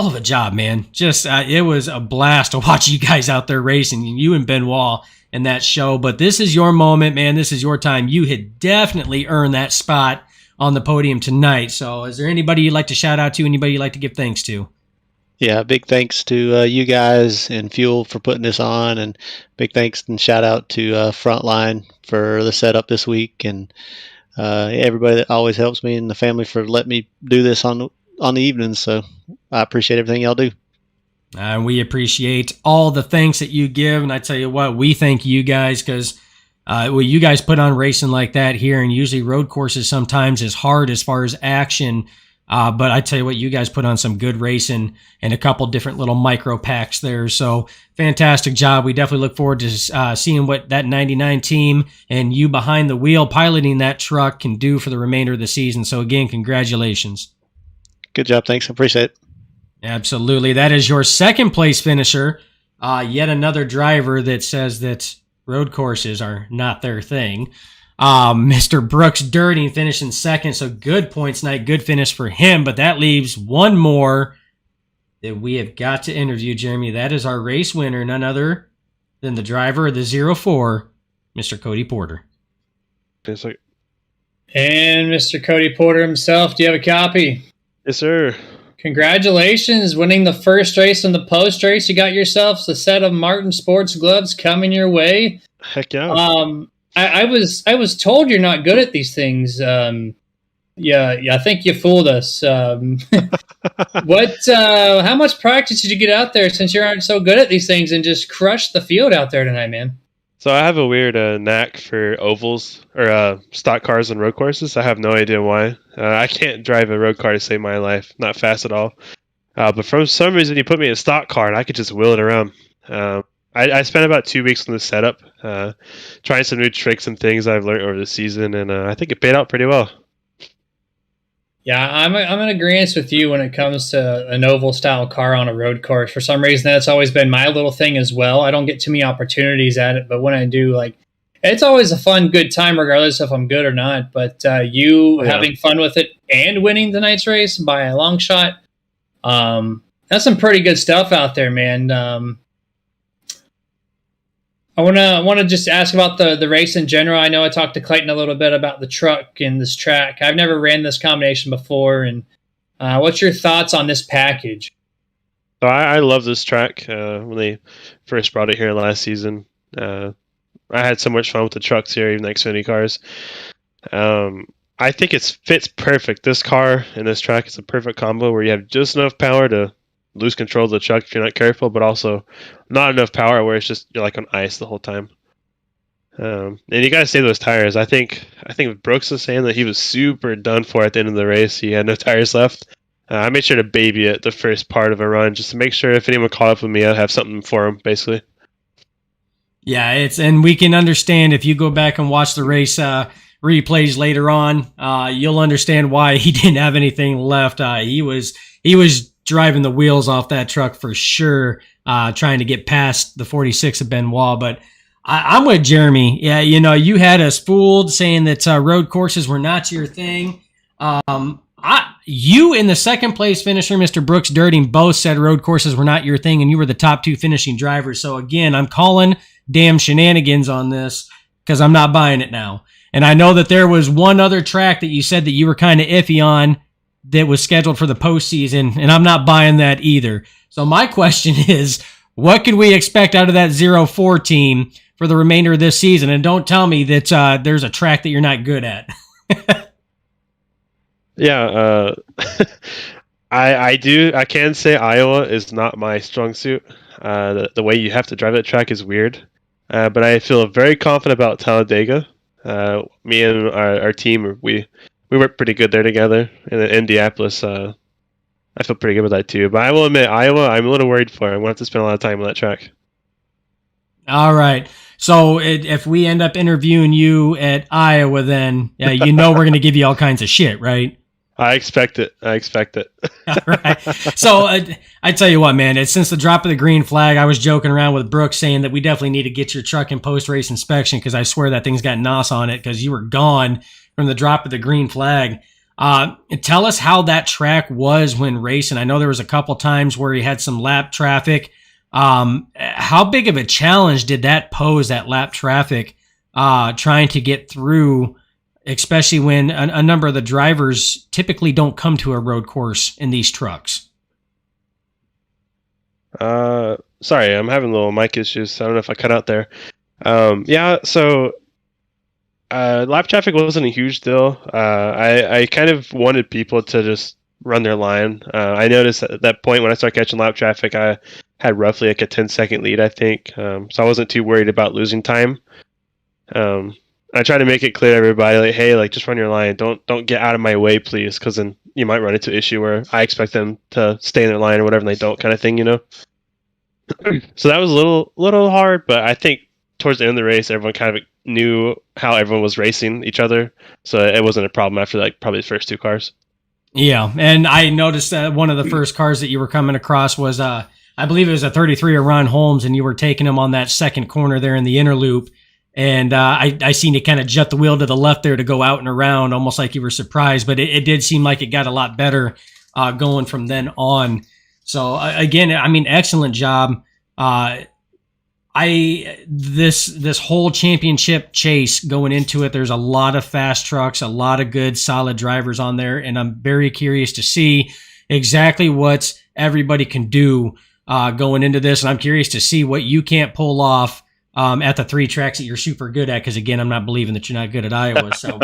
Speaker 1: of a job, man. Just it was a blast to watch you guys out there racing, you and Benoit in that show. But this is your moment, man. This is your time. You had definitely earned that spot on the podium tonight. So is there anybody you'd like to shout out to, anybody you'd like to give thanks to?
Speaker 4: Yeah, big thanks to you guys and Fuel for putting this on, and big thanks and shout out to Frontline for the setup this week, and everybody that always helps me, and the family for letting me do this on the evenings. So I appreciate everything y'all do.
Speaker 1: And we appreciate all the thanks that you give. And I tell you what, we thank you guys because you guys put on racing like that here, and usually road courses sometimes is hard as far as action. But I tell you what, you guys put on some good racing and a couple different little micro packs there. So fantastic job. We definitely look forward to seeing what that 99 team and you behind the wheel piloting that truck can do for the remainder of the season. So again, congratulations.
Speaker 4: Good job. Thanks. I appreciate it.
Speaker 1: Absolutely. That is your second place finisher. Yet another driver that says that road courses are not their thing. Mr. Brooks Dirting finishing second. So good points night. Good finish for him. But that leaves one more that we have got to interview, Jeremy. That is our race winner, none other than the driver of the 04, Mr. Cody Porter.
Speaker 2: And Mr. Cody Porter himself, do you have a copy?
Speaker 5: Yes, sir.
Speaker 2: Congratulations, winning the first race and the post race. You got yourselves a set of Martin sports gloves coming your way.
Speaker 5: Heck yeah.
Speaker 2: I was told you're not good at these things. Yeah, I think you fooled us. How much practice did you get out there since you aren't so good at these things and just crushed the field out there tonight, man?
Speaker 5: So I have a weird knack for ovals or stock cars and road courses. I have no idea why. I can't drive a road car to save my life. Not fast at all. But for some reason, you put me in a stock car and I could just wheel it around. I spent about 2 weeks on the setup, trying some new tricks and things I've learned over the season, and I think it paid out pretty well.
Speaker 2: Yeah, I'm in agreement with you when it comes to an oval style car on a road course. For some reason, that's always been my little thing as well. I don't get too many opportunities at it, but when I do, it's always a fun, good time, regardless if I'm good or not. But having fun with it and winning tonight's race by a long shot, that's some pretty good stuff out there, man. I want to just ask about the race in general. I know I talked to Clayton a little bit about the truck and this track. I've never ran this combination before, and what's your thoughts on this package?
Speaker 5: So I love this track. When they first brought it here last season, I had so much fun with the trucks here, even the Xfinity cars. I think it fits perfect. This car and this track is a perfect combo where you have just enough power to lose control of the truck if you're not careful, but also not enough power where it's just you're like on ice the whole time. And you gotta save those tires. I think Brooks was saying that he was super done for at the end of the race. He had no tires left. I made sure to baby it the first part of a run just to make sure if anyone caught up with me, I'd have something for him, basically.
Speaker 1: Yeah, and we can understand if you go back and watch the race replays later on, you'll understand why he didn't have anything left. He was driving the wheels off that truck for sure, trying to get past the 46 of Benoit. But I'm with Jeremy. Yeah, you had us fooled saying that road courses were not your thing. You and the second place finisher, Mr. Brooks Dirting, both said road courses were not your thing, and you were the top 2 finishing drivers. So again, I'm calling damn shenanigans on this because I'm not buying it now. And I know that there was one other track that you said that you were kind of iffy on that was scheduled for the postseason, and I'm not buying that either. So my question is, what could we expect out of that 04 team for the remainder of this season? And don't tell me that there's a track that you're not good at.
Speaker 5: Yeah, I can say Iowa is not my strong suit. The way you have to drive that track is weird. But I feel very confident about Talladega. Me and our team, we work pretty good there together. And then Indianapolis, I feel pretty good with that too. But I will admit, Iowa, I'm a little worried for. I'm going to have to spend a lot of time on that track.
Speaker 1: All right. So if we end up interviewing you at Iowa, then we're going to give you all kinds of shit, right?
Speaker 5: I expect it.
Speaker 1: All right. So I tell you what, man, it's since the drop of the green flag, I was joking around with Brooks saying that we definitely need to get your truck in post-race inspection because I swear that thing's got NOS on it because you were gone from the drop of the green flag. Tell us how that track was when racing. I know there was a couple times where you had some lap traffic. How big of a challenge did that pose, that lap traffic, trying to get through, especially when a number of the drivers typically don't come to a road course in these trucks?
Speaker 5: Sorry, I'm having little mic issues. So I don't know if I cut out there. Yeah, so lap traffic wasn't a huge deal. I kind of wanted people to just run their line. I noticed at that point when I started catching lap traffic, I had roughly like a 10-second lead, I think. So I wasn't too worried about losing time. I try to make it clear to everybody, like, hey, like, just run your line. Don't get out of my way, please, because then you might run into an issue where I expect them to stay in their line or whatever, and they don't, kind of thing, you know. So that was a little hard, but I think towards the end of the race, everyone kind of knew how everyone was racing each other, so it wasn't a problem after like probably the first two cars. Yeah, and I noticed that one of the first cars that you were coming across was, I believe it was a 33 of Ron Holmes, and you were taking him on that second corner there in the inner loop. And I seen you kind of jut the wheel to the left there to go out and around, almost like you were surprised. But it did seem like it got a lot better going from then on. So again, I mean, excellent job. This whole championship chase going into it, there's a lot of fast trucks, a lot of good, solid drivers on there, and I'm very curious to see exactly what everybody can do going into this. And I'm curious to see what you can't pull off at the three tracks that you're super good at, because again, I'm not believing that you're not good at Iowa, so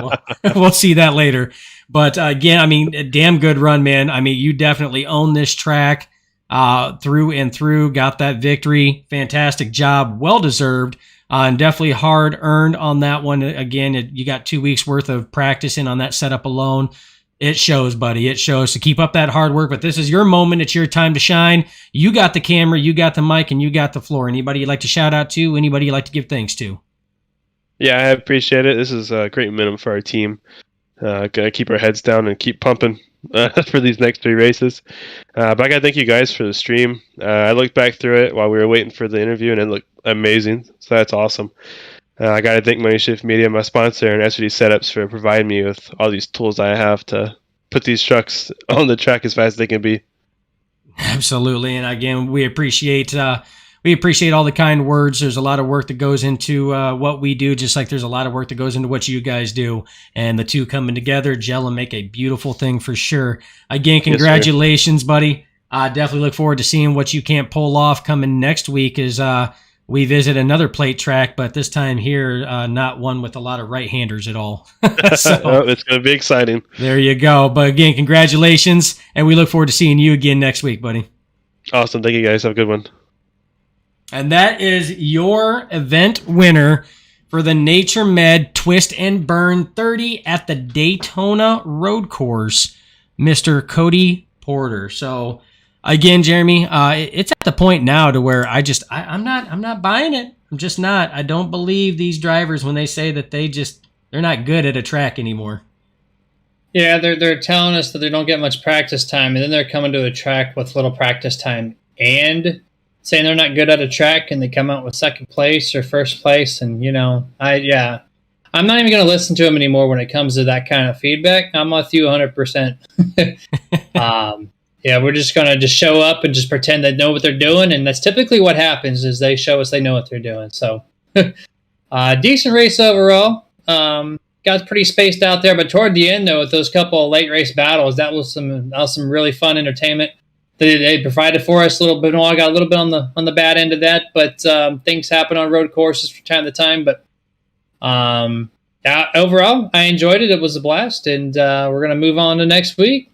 Speaker 5: we'll see that later. But again, I mean, a damn good run, man. I mean, you definitely own this track through and through, got that victory. Fantastic job, well deserved, and definitely hard earned on that one. Again, you got 2 weeks worth of practice in on that setup alone. It shows, buddy. It shows. To keep up that hard work. But this is your moment. It's your time to shine. You got the camera, you got the mic, and you got the floor. Anybody you'd like to shout out to? Anybody you'd like to give thanks to? Yeah, I appreciate it. This is a great momentum for our team. Gonna keep our heads down and keep pumping for these next three races. But I gotta thank you guys for the stream. I looked back through it while we were waiting for the interview, and it looked amazing. So that's awesome. I got to thank Money Shift Media, my sponsor, and SVD Setups for providing me with all these tools I have to put these trucks on the track as fast as they can be.
Speaker 1: Absolutely. And again, we appreciate all the kind words. There's a lot of work that goes into what we do, just like there's a lot of work that goes into what you guys do. And the two coming together, gel, and make a beautiful thing for sure. Again, congratulations, buddy. Definitely look forward to seeing what you can't pull off coming next week as we visit another plate track, but this time here, not one with a lot of right-handers at all. So,
Speaker 5: it's going to be exciting.
Speaker 1: There you go. But again, congratulations, and we look forward to seeing you again next week, buddy.
Speaker 5: Awesome. Thank you, guys. Have a good one.
Speaker 1: And that is your event winner for the Nature Med Twist and Burn 30 at the Daytona Road Course, Mr. Cody Porter. So, again, Jeremy, it's at the point now to where I'm not buying it. I'm just not. I don't believe these drivers when they say that they're not good at a track anymore.
Speaker 2: Yeah, they're telling us that they don't get much practice time, and then they're coming to a track with little practice time and saying they're not good at a track, and they come out with second place or first place. And I'm not even going to listen to them anymore when it comes to that kind of feedback. I'm with you 100%. Yeah, we're just going to just show up and just pretend they know what they're doing. And that's typically what happens is they show us they know what they're doing. So decent race overall. Got pretty spaced out there. But toward the end, though, with those couple of late race battles, that was some really fun entertainment that they provided for us a little bit. I got a little bit on the bad end of that. But things happen on road courses from time to time. But overall, I enjoyed it. It was a blast. And we're going to move on to next week.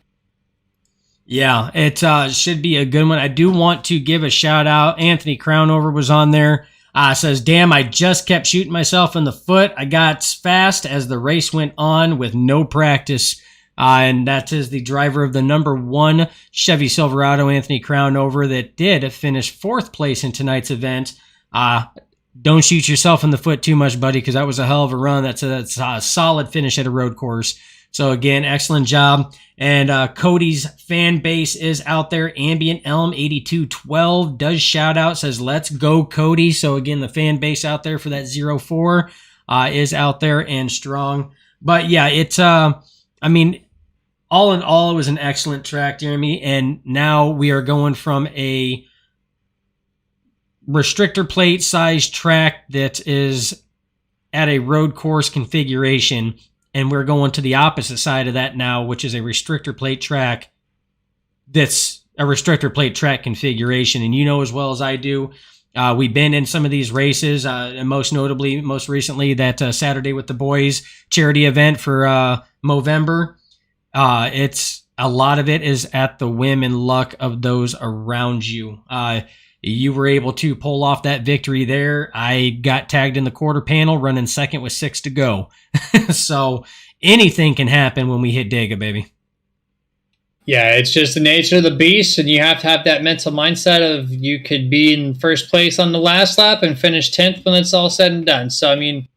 Speaker 1: Yeah, it should be a good one. I do want to give a shout out. Anthony Crownover was on there. Says, damn, I just kept shooting myself in the foot. I got fast as the race went on with no practice. And that is the driver of the number 1 Chevy Silverado, Anthony Crownover, that did finish 4th place in tonight's event. Don't shoot yourself in the foot too much, buddy, because that was a hell of a run. That's a solid finish at a road course. So again, excellent job. And Cody's fan base is out there. Ambient Elm 8212 does shout out, says, let's go, Cody. So again, the fan base out there for that 04 is out there and strong. But yeah, it's, I mean, all in all, it was an excellent track, Jeremy. And now we are going from a restrictor plate size track that is at a road course configuration, and we're going to the opposite side of that now, which is a restrictor plate track that's a restrictor plate track configuration. And you know as well as I do, we've been in some of these races, and most recently, that Saturday with the Boys charity event for Movember. It's a lot of it is at the whim and luck of those around you. You were able to pull off that victory there. I got tagged in the quarter panel running second with 6 to go. So anything can happen when we hit Dega, baby.
Speaker 2: Yeah, it's just the nature of the beast, and you have to have that mental mindset of you could be in first place on the last lap and finish 10th when it's all said and done. So, I mean,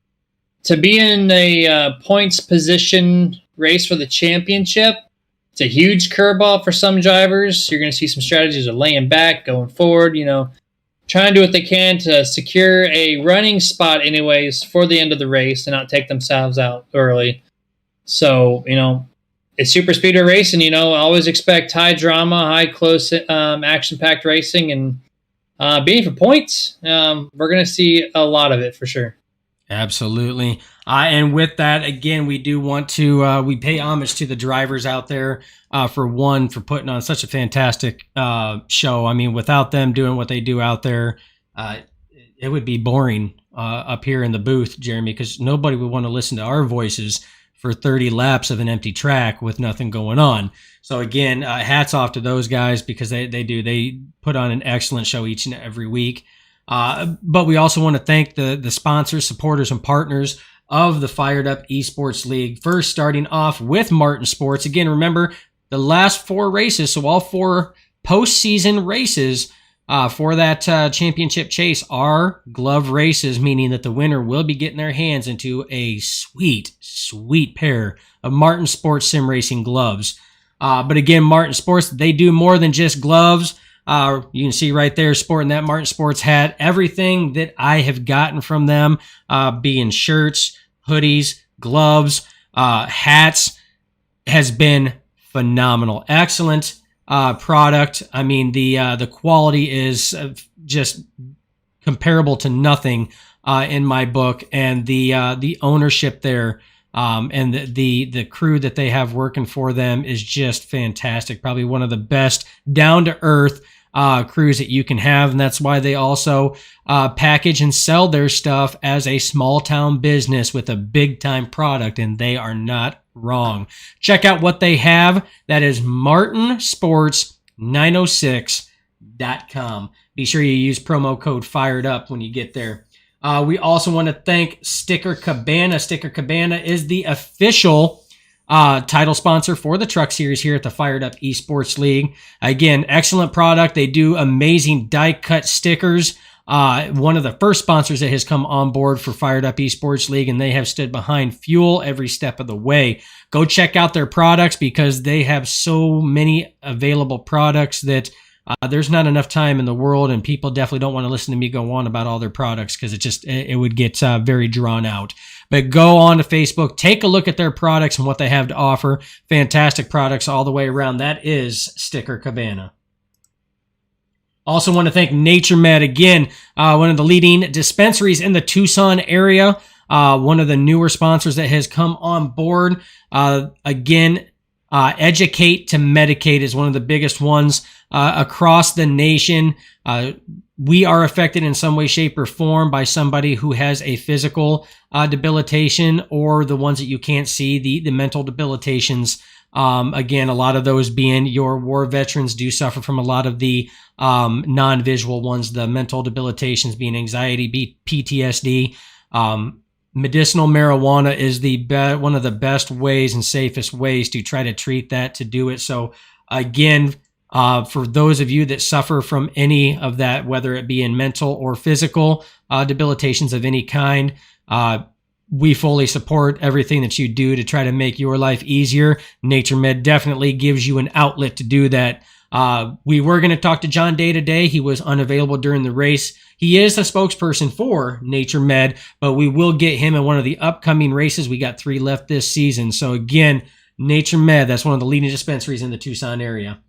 Speaker 2: to be in a points position race for the championship, it's a huge curveball for some drivers. You're going to see some strategies of laying back, going forward, trying to do what they can to secure a running spot anyways for the end of the race and not take themselves out early. So, it's super speedway racing, always expect high drama, high close action-packed racing, and being for points, we're going to see a lot of it for sure. Absolutely.
Speaker 1: And with that, again, we do want to we pay homage to the drivers out there for putting on such a fantastic show. I mean, without them doing what they do out there, it would be boring up here in the booth, Jeremy, because nobody would want to listen to our voices for 30 laps of an empty track with nothing going on. So again, hats off to those guys because they put on an excellent show each and every week. But we also want to thank the sponsors, supporters, and partners of the Fired Up Esports League. First, starting off with Martin Sports. Again, remember, the last 4 races, so all 4 postseason races for that championship chase are glove races, meaning that the winner will be getting their hands into a sweet, sweet pair of Martin Sports sim racing gloves. But again, Martin Sports, they do more than just gloves. You can see right there, sporting that Martin Sports hat, everything that I have gotten from them, being shirts, hoodies, gloves, hats, has been phenomenal. Excellent product. I mean, the quality is just comparable to nothing in my book, and the ownership there and the crew that they have working for them is just fantastic. Probably one of the best down to earth crews that you can have, and that's why they also package and sell their stuff as a small town business with a big time product, and they are not wrong. Check out what they have. That is martinsports906.com. Be sure you use promo code Fired Up when you get there. We also want to thank Sticker Cabana. Sticker Cabana is the official title sponsor for the Truck Series here at the Fired Up Esports League. Again, excellent product. They do amazing die-cut stickers. One of the first sponsors that has come on board for Fired Up Esports League, and they have stood behind Fuel every step of the way. Go check out their products because they have so many available products that there's not enough time in the world, and people definitely don't want to listen to me go on about all their products because it would get very drawn out. But go on to Facebook, take a look at their products and what they have to offer. Fantastic products all the way around. That is Sticker Cabana. Also want to thank Nature Med again, one of the leading dispensaries in the Tucson area. One of the newer sponsors that has come on board. Educate to Medicate is one of the biggest ones across the nation. We are affected in some way, shape, or form by somebody who has a physical debilitation, or the ones that you can't see, the mental debilitations. Again, a lot of those being your war veterans do suffer from a lot of the non-visual ones, the mental debilitations being anxiety, PTSD. Medicinal marijuana is one of the best ways and safest ways to try to treat that, to do it. So again, for those of you that suffer from any of that, whether it be in mental or physical debilitations of any kind, we fully support everything that you do to try to make your life easier. Nature Med definitely gives you an outlet to do that. We were going to talk to John Day today. He was unavailable during the race. He is a spokesperson for Nature Med, but we will get him in one of the upcoming races. We got 3 left this season. So again, Nature Med, that's one of the leading dispensaries in the Tucson area.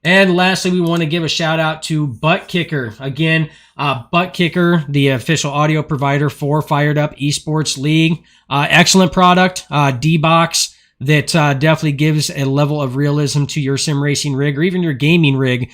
Speaker 1: And lastly, we want to give a shout out to Butt Kicker. Again, Butt Kicker, the official audio provider for Fired Up Esports League. Excellent product, D-Box, that definitely gives a level of realism to your sim racing rig or even your gaming rig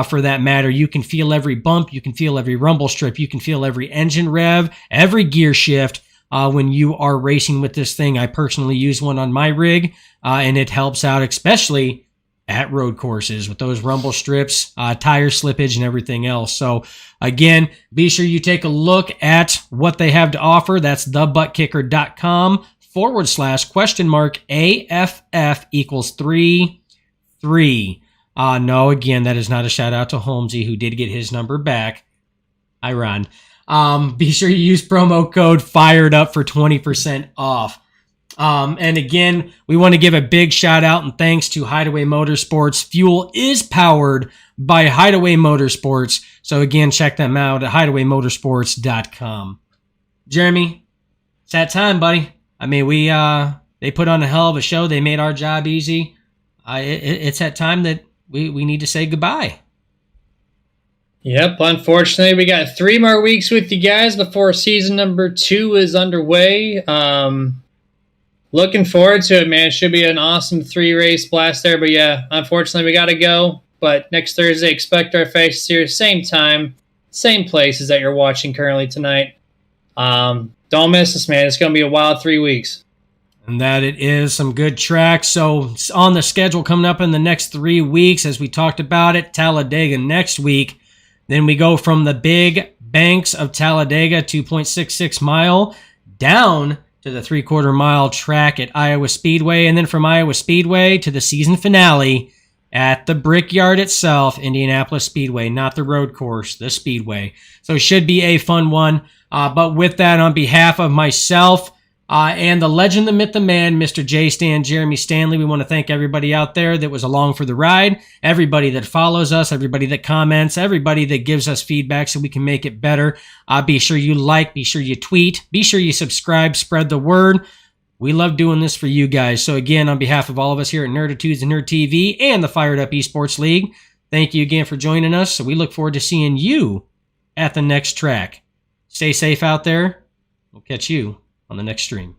Speaker 1: for that matter. You can feel every bump, you can feel every rumble strip, you can feel every engine rev, every gear shift when you are racing with this thing. I personally use one on my rig, and it helps out especially at road courses with those rumble strips, tire slippage, and everything else. So again, be sure you take a look at what they have to offer. That's thebuttkicker.com/AFF equals 33. No, again, that is not a shout out to Holmesy, who did get his number back. I run. Be sure you use promo code Fired Up for 20% off. And again, we want to give a big shout out and thanks to Hideaway Motorsports. Fuel is powered by Hideaway Motorsports. So again, check them out at hideawaymotorsports.com. Jeremy, it's that time, buddy. I mean, they put on a hell of a show. They made our job easy. It's that time that we need to say goodbye.
Speaker 2: Yep, unfortunately, we got 3 more weeks with you guys before season number 2 is underway. Looking forward to it, man. It should be an awesome 3-race blast there. But yeah, unfortunately, we got to go. But next Thursday, expect our faces here, same time, same places that you're watching currently tonight. Don't miss us, man. It's going to be a wild 3 weeks.
Speaker 1: And that it is some good tracks. So on the schedule coming up in the next 3 weeks, as we talked about it, Talladega next week. Then we go from the big banks of Talladega, 2.66 mile, down to the 3/4 mile track at Iowa Speedway, and then from Iowa Speedway to the season finale at the Brickyard itself, Indianapolis Speedway, not the road course, the Speedway. So it should be a fun one. But with that, on behalf of myself and the legend, the myth, the man, Mr. J. Stan, Jeremy Stanley, we want to thank everybody out there that was along for the ride, everybody that follows us, everybody that comments, everybody that gives us feedback so we can make it better. Be sure you like, be sure you tweet, be sure you subscribe, spread the word. We love doing this for you guys. So again, on behalf of all of us here at Nerditudes and Nerd TV and the Fired Up Esports League, thank you again for joining us. So we look forward to seeing you at the next track. Stay safe out there. We'll catch you on the next stream.